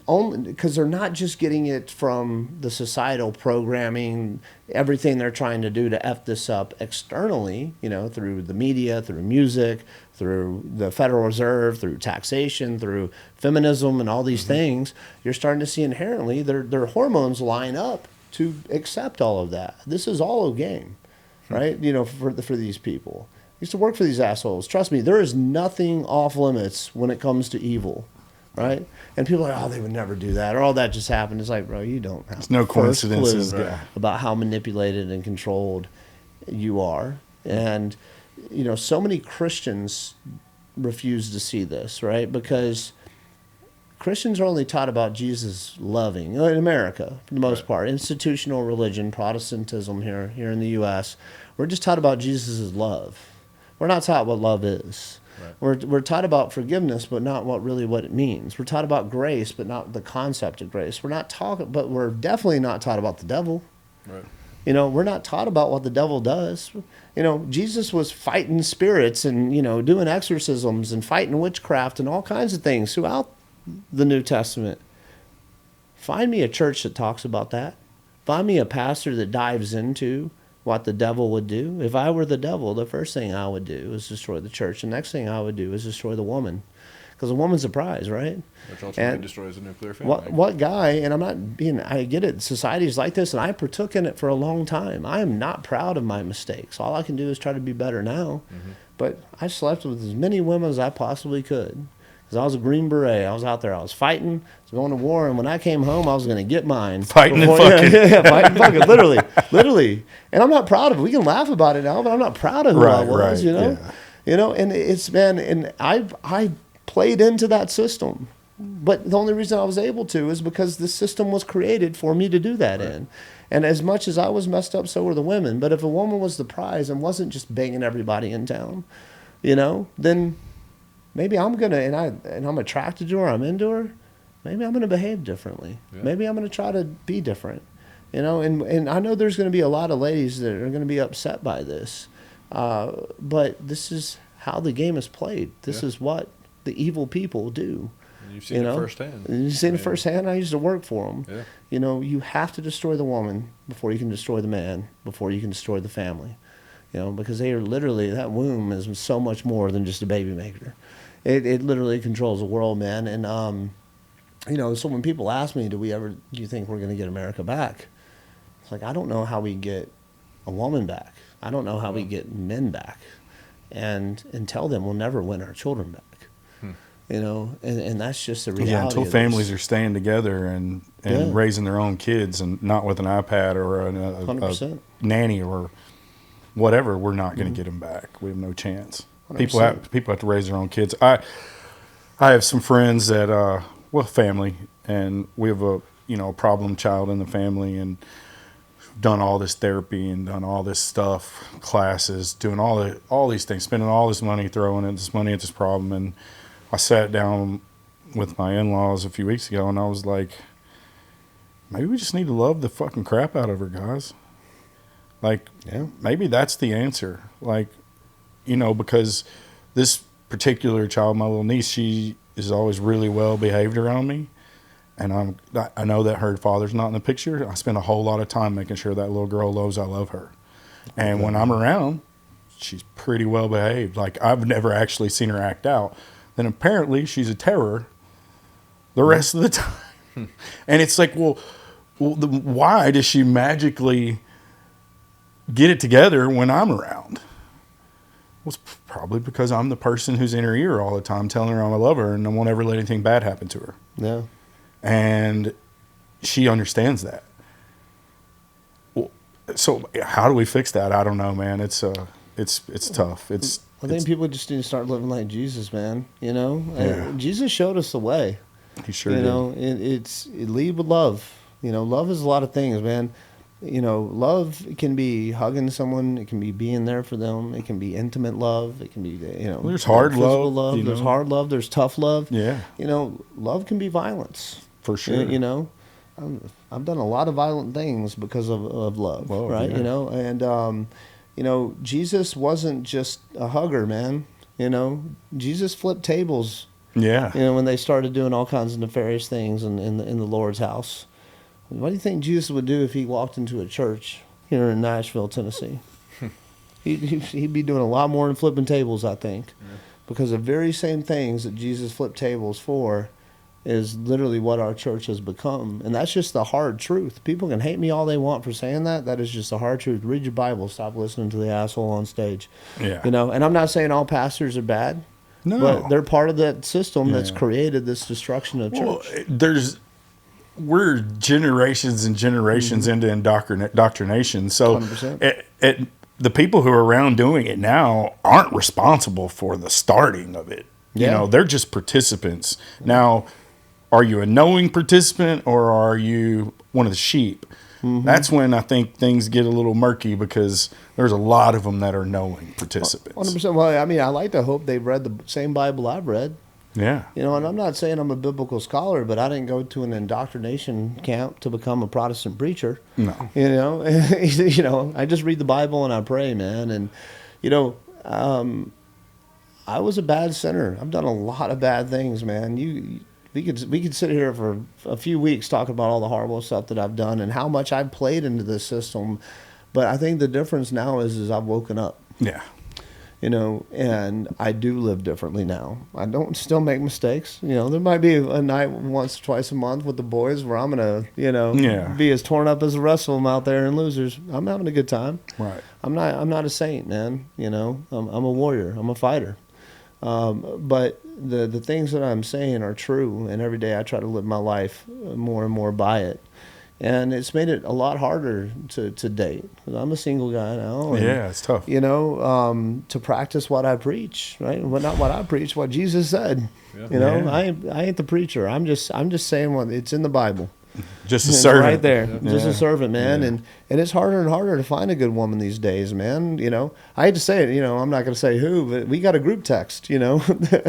only because they're not just getting it from the societal programming, everything they're trying to do to F this up externally, through the media, through music, through the Federal Reserve, through taxation, through feminism and all these things. You're starting to see inherently their hormones line up to accept all of that. This is all a game, right? For these people. I used to work for these assholes. Trust me, there is nothing off limits when it comes to evil. Right? And people are like, oh, they would never do that, or all that just happened. It's like, bro, you don't have no coincidences about how manipulated and controlled you are. And, so many Christians refuse to see this, right? Because Christians are only taught about Jesus loving, in America, for the most part. Institutional religion, Protestantism here in the U.S., we're just taught about Jesus' love. We're not taught what love is. Right. We're taught about forgiveness, but not what it means. We're taught about grace, but not the concept of grace. We're definitely not taught about the devil. Right. We're not taught about what the devil does. Jesus was fighting spirits and, doing exorcisms and fighting witchcraft and all kinds of things throughout the New Testament. Find me a church that talks about that. Find me a pastor that dives into what the devil would do. If I were the devil, the first thing I would do is destroy the church. The next thing I would do is destroy the woman. Because the woman's a prize, right? Which ultimately destroys the nuclear family. What guy, and I get it, society's like this, and I partook in it for a long time. I am not proud of my mistakes. All I can do is try to be better now. Mm-hmm. But I slept with as many women as I possibly could. Because I was a Green Beret. I was out there. I was fighting. I was going to war. And when I came home, I was going to get mine. Fighting and fucking. Yeah, fighting and fucking. Literally. And I'm not proud of it. We can laugh about it now, but I'm not proud of who I was, Yeah. And it's, man, and I played into that system. But the only reason I was able to is because the system was created for me to do that in. And as much as I was messed up, so were the women. But if a woman was the prize and wasn't just banging everybody in town, then maybe I'm gonna, and I'm attracted to her, I'm into her. Maybe I'm gonna behave differently. Yeah. Maybe I'm gonna try to be different, And I know there's gonna be a lot of ladies that are gonna be upset by this, but this is how the game is played. This is what the evil people do. And you've seen it firsthand. You've seen it firsthand. I used to work for them. Yeah. You have to destroy the woman before you can destroy the man, before you can destroy the family. Because they are literally, that womb is so much more than just a baby maker. It literally controls the world, man. And, so when people ask me, do you think we're going to get America back? It's like, I don't know how we get a woman back. I don't know how we get men back. And tell them we'll never win our children back. And that's just the reality. Yeah, until families are staying together and raising their own kids and not with an iPad or a nanny or whatever, we're not going to get them back. We have no chance. 100%. People have to raise their own kids. I have some friends that family, and we have a problem child in the family, and done all this therapy and done all this stuff, classes, doing all these things, spending all this money, throwing this money at this problem. And I sat down with my in-laws a few weeks ago, and I was like, maybe we just need to love the fucking crap out of her, guys. Maybe that's the answer. Because this particular child, my little niece, she is always really well behaved around me. And I know that her father's not in the picture. I spend a whole lot of time making sure that little girl knows I love her. And when I'm around, she's pretty well behaved. I've never actually seen her act out. Then apparently she's a terror the rest of the time. And it's like, why does she magically get it together when I'm around? Well, it's probably because I'm the person who's in her ear all the time telling her I love her and I won't ever let anything bad happen to her. Yeah. And she understands that. Well, so how do we fix that? I don't know, man. It's tough. I think people just need to start living like Jesus, man. Jesus showed us the way. He sure did. It's lead with love. Love is a lot of things, man. Love can be hugging someone. It can be being there for them. It can be intimate love. It can be, there's hard love. There's hard love. There's tough love. Yeah. Love can be violence. For sure. I've done a lot of violent things because of love, right? Yeah. Jesus wasn't just a hugger, man. Jesus flipped tables Yeah. You know, when they started doing all kinds of nefarious things in the Lord's house. What do you think Jesus would do if he walked into a church here in Nashville, Tennessee? He'd be doing a lot more than flipping tables, I think, because the very same things that Jesus flipped tables for is literally what our church has become. And that's just the hard truth. People can hate me all they want for saying that. That is just the hard truth. Read your Bible. Stop listening to the asshole on stage. Yeah. You know, and I'm not saying all pastors are bad. No. But they're part of that system that's created this destruction of church. Well, we're generations and generations into indoctrination. So 100%. The people who are around doing it now aren't responsible for the starting of it. You know, they're just participants. Now, are you a knowing participant or are you one of the sheep? That's when I think things get a little murky because there's a lot of them that are knowing participants. 100%. Well, I mean, I like to hope they've read the same Bible I've read. Yeah. You know, and I'm not saying I'm a biblical scholar, but I didn't go to an indoctrination camp to become a Protestant preacher. No. You know, you know, I just read the Bible and I pray, man. And, you know, I was a bad sinner. I've done a lot of bad things, man. We could sit here for a few weeks talking about all the horrible stuff that I've done and how much I've played into this system. But I think the difference now is I've woken up. Yeah. You know, and I do live differently now. I don't still make mistakes. You know, there might be a night once or twice a month with the boys where I'm going to, you know, be as torn up as the rest of them out there in losers. I'm having a good time. Right. I'm not a saint, man. You know, I'm a warrior. I'm a fighter. But the things that I'm saying are true, and every day I try to live my life more and more by it. And it's made it a lot harder to date. 'Cause I'm a single guy now. And, it's tough. You know, to practice what I preach, right? Well, not what I preach, what Jesus said. Yeah. You know, I ain't the preacher. I'm just saying what it's in the Bible. Just a servant. Right there. Yeah. Just a servant, man. Yeah. And it's harder and harder to find a good woman these days, man. You know, I hate to say it, you know, I'm not going to say who, but we got a group text, you know,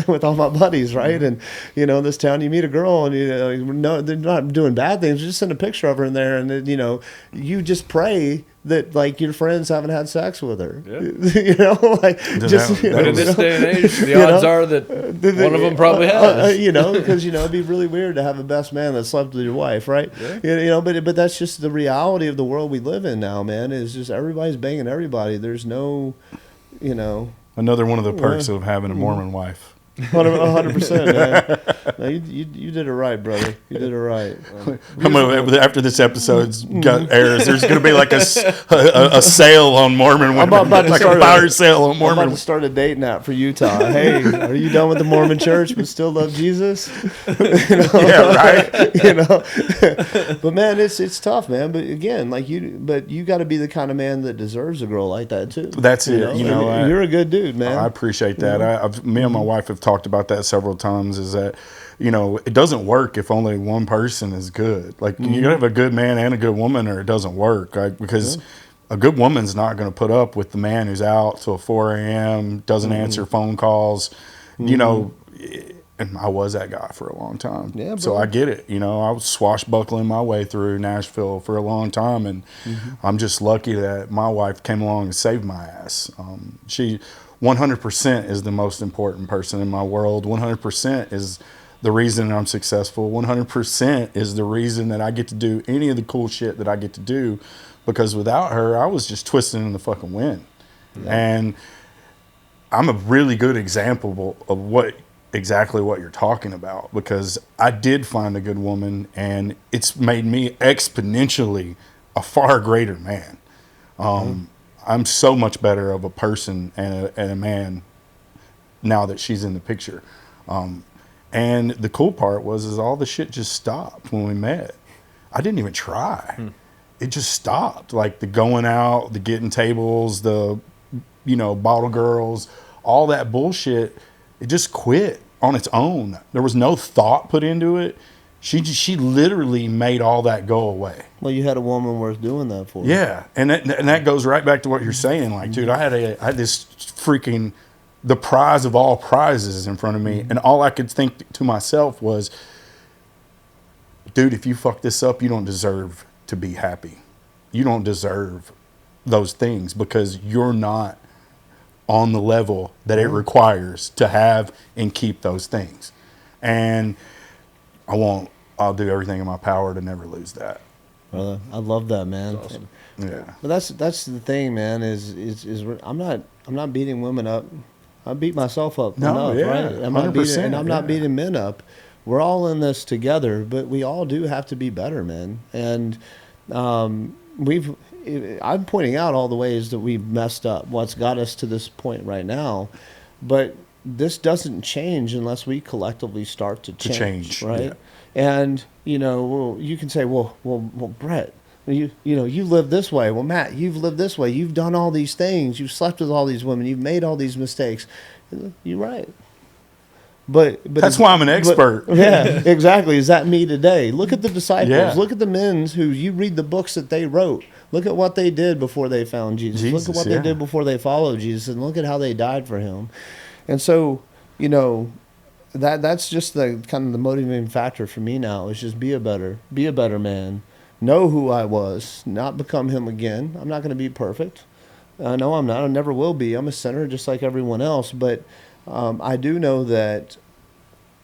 with all my buddies, right? And, you know, this town, you meet a girl and, you know, they're not doing bad things. Just send a picture of her in there and, you know, you just pray that like your friends haven't had sex with her. Yeah. You know, like just you know, in this day and age, the odds are that one of them probably has. You know, because you know it'd be really weird to have a best man that slept with your wife, right? Yeah. You know, but that's just the reality of the world we live in now, man. Is just everybody's banging everybody. There's no, you know. Another one of the perks of having a Mormon wife. 100%, man. No, you did it right, brother. You did it right. After this episode airs, there's going to be like a sale on Mormon women. I'm about to like start a fire sale on Mormon. I'm about to start a dating app for Utah. Hey, are you done with the Mormon church but still love Jesus? You know? Yeah, right. You know, but man, it's tough, man. But again, like you got to be the kind of man that deserves a girl like that too. That's it. You know, you're a good dude, man. I appreciate that. Me and my wife have talked about that several times. Is that, you know, it doesn't work if only one person is good. Like you gotta have a good man and a good woman, or it doesn't work. Like, because a good woman's not going to put up with the man who's out till 4 a.m. doesn't answer phone calls. You know, and I was that guy for a long time. Yeah, so I get it. You know, I was swashbuckling my way through Nashville for a long time, and I'm just lucky that my wife came along and saved my ass. She 100% is the most important person in my world. 100% is the reason I'm successful. 100% is the reason that I get to do any of the cool shit that I get to do, because without her, I was just twisting in the fucking wind. Yeah. And I'm a really good example of exactly what you're talking about, because I did find a good woman, and it's made me exponentially a far greater man. I'm so much better of a person and a man now that she's in the picture. And the cool part is all the shit just stopped when we met. I didn't even try. It just stopped. Like the going out, the getting tables, the, you know, bottle girls, all that bullshit. It just quit on its own. There was no thought put into it. She literally made all that go away. Well, you had a woman worth doing that for. Yeah, and that goes right back to what you're saying. Like, dude, I had this freaking, the prize of all prizes in front of me, and all I could think to myself was, dude, if you fuck this up, you don't deserve to be happy. You don't deserve those things, because you're not on the level that it requires to have and keep those things. and I'll do everything in my power to never lose that. Brother, I love that, man. That's awesome. Yeah. But that's the thing, man. Is I'm not beating women up. I beat myself up enough, right? I'm not beating men up. We're all in this together, but we all do have to be better, man. And I'm pointing out all the ways that we've messed up, what's got us to this point right now. But this doesn't change unless we collectively start to change, right? Yeah. And you can say, well, Brett, you live this way. Well, Matt, you've lived this way. You've done all these things. You've slept with all these women. You've made all these mistakes. You're right. But that's why I'm an expert. Yeah, exactly. Is that me today? Look at the disciples. Yeah. Look at the men who you read the books that they wrote. Look at what they did before they found Jesus. Look at what they did before they followed Jesus, and look at how they died for him. And so, that's just the kind of the motivating factor for me now is just be a better man. Know who I was, not become him again. I'm not going to be perfect. No, I'm not. I never will be. I'm a sinner just like everyone else. But I do know that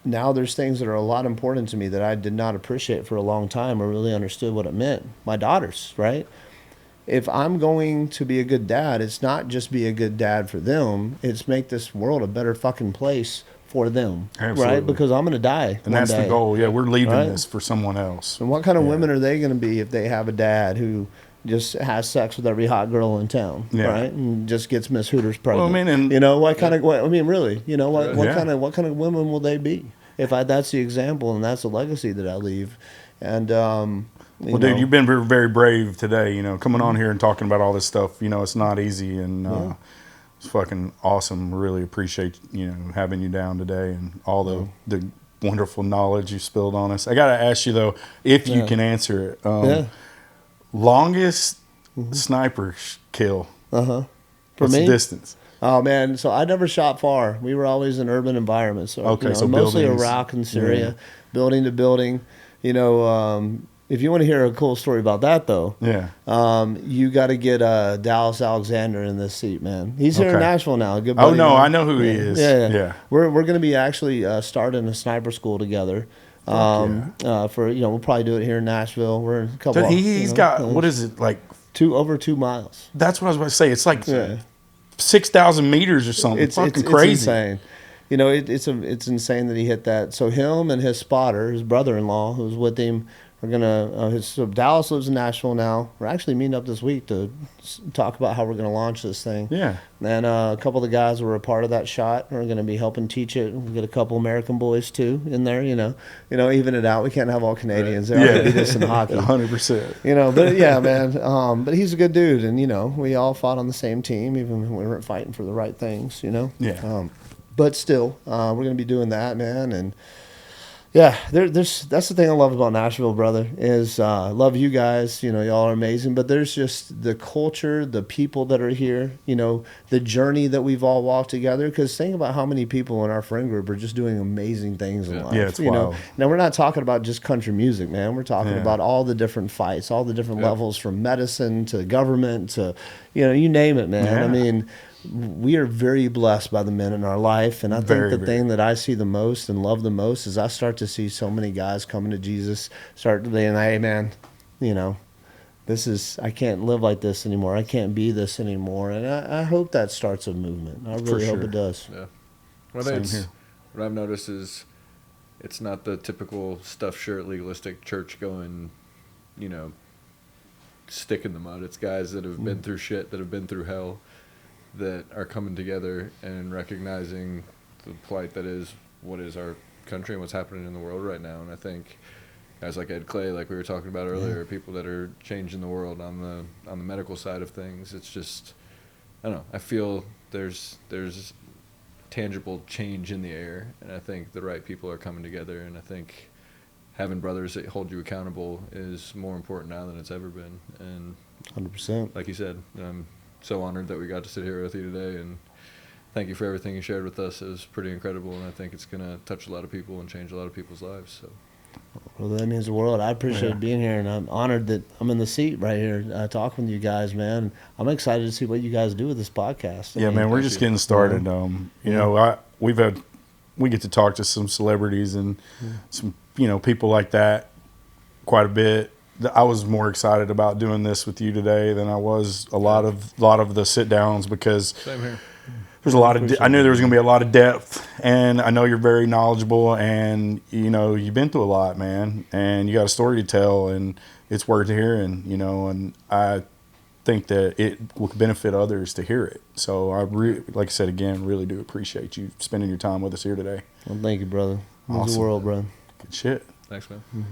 now there's things that are a lot important to me that I did not appreciate for a long time or really understood what it meant. My daughters, right? If I'm going to be a good dad, it's not just be a good dad for them. It's make this world a better fucking place for them. Absolutely. Right? Because I'm going to die. And that's the goal. Yeah, we're leaving this for someone else. And what kind of women are they going to be if they have a dad who just has sex with every hot girl in town, right? And just gets Miss Hooters pregnant. Well, I mean, really, what kind of women will they be? That's the example and that's the legacy that I leave. And dude, you've been very, very brave today. Coming on here and talking about all this stuff. It's not easy, and it's fucking awesome. Really appreciate having you down today and all the wonderful knowledge you spilled on us. I gotta ask you though, if you can answer it. Longest sniper kill. For What's me? The distance? Oh man, so I never shot far. We were always in urban environments. So, so mostly buildings. Iraq and Syria, building to building. If you want to hear a cool story about that though, you got to get Dallas Alexander in this seat, man. He's here in Nashville now. Good buddy, I know who he is. Yeah. We're going to be actually starting a sniper school together. We'll probably do it here in Nashville. We're a couple. He's got what is it like? Over 2 miles. That's what I was about to say. It's like 6,000 meters or something. It's fucking crazy. It's insane. It's insane that he hit that. So him and his spotter, his brother-in-law, who's with him, are gonna. So Dallas lives in Nashville now. We're actually meeting up this week to talk about how we're gonna launch this thing. Yeah. And a couple of the guys who were a part of that shot are going to be helping teach it. We'll get a couple American boys too in there. Even it out. We can't have all Canadians. They're going to beat us in hockey. 100%. But yeah, man. But he's a good dude, and we all fought on the same team, even when we weren't fighting for the right things. Yeah. But still, we're going to be doing that, man, and. Yeah, that's the thing I love about Nashville, brother, is I love you guys. Y'all are amazing. But there's just the culture, the people that are here, the journey that we've all walked together. Because think about how many people in our friend group are just doing amazing things in life. Yeah, it's wild. Now, we're not talking about just country music, man. We're talking about all the different fights, all the different levels from medicine to government to, you name it, man. Yeah. I mean, we are very blessed by the men in our life, and I think the thing that I see the most and love the most is I start to see so many guys coming to Jesus, start saying, "Hey, man, I can't live like this anymore. I can't be this anymore." And I hope that starts a movement. I really hope it does. Yeah. Well, what I've noticed is it's not the typical stuffed shirt, legalistic, church going, stick in the mud. It's guys that have been through shit, that have been through hell, that are coming together and recognizing the plight that is what is our country and what's happening in the world right now. And I think guys like Ed Clay, like we were talking about earlier, people that are changing the world on the medical side of things. It's just, I don't know, I feel there's tangible change in the air, and I think the right people are coming together, and I think having brothers that hold you accountable is more important now than it's ever been. And 100%. Like you said, I'm so honored that we got to sit here with you today, and thank you for everything you shared with us. It was pretty incredible, and I think it's going to touch a lot of people and change a lot of people's lives. So, well, that means the world. I appreciate being here, and I'm honored that I'm in the seat right here talking with you guys, man. I'm excited to see what you guys do with this podcast. Man, we're just getting started. We we get to talk to some celebrities and some, you know, people like that quite a bit. I was more excited about doing this with you today than I was a lot of the sit downs, because Same here. there's a lot of I knew there was going to be a lot of depth, and I know you're very knowledgeable, and you know, you've been through a lot, man, and you got a story to tell, and it's worth hearing, you know, and I think that it will benefit others to hear it. So I like I said again, really do appreciate you spending your time with us here today. Well, thank you, brother. It was Awesome. the world, brother. Good shit. Thanks, man. Mm-hmm.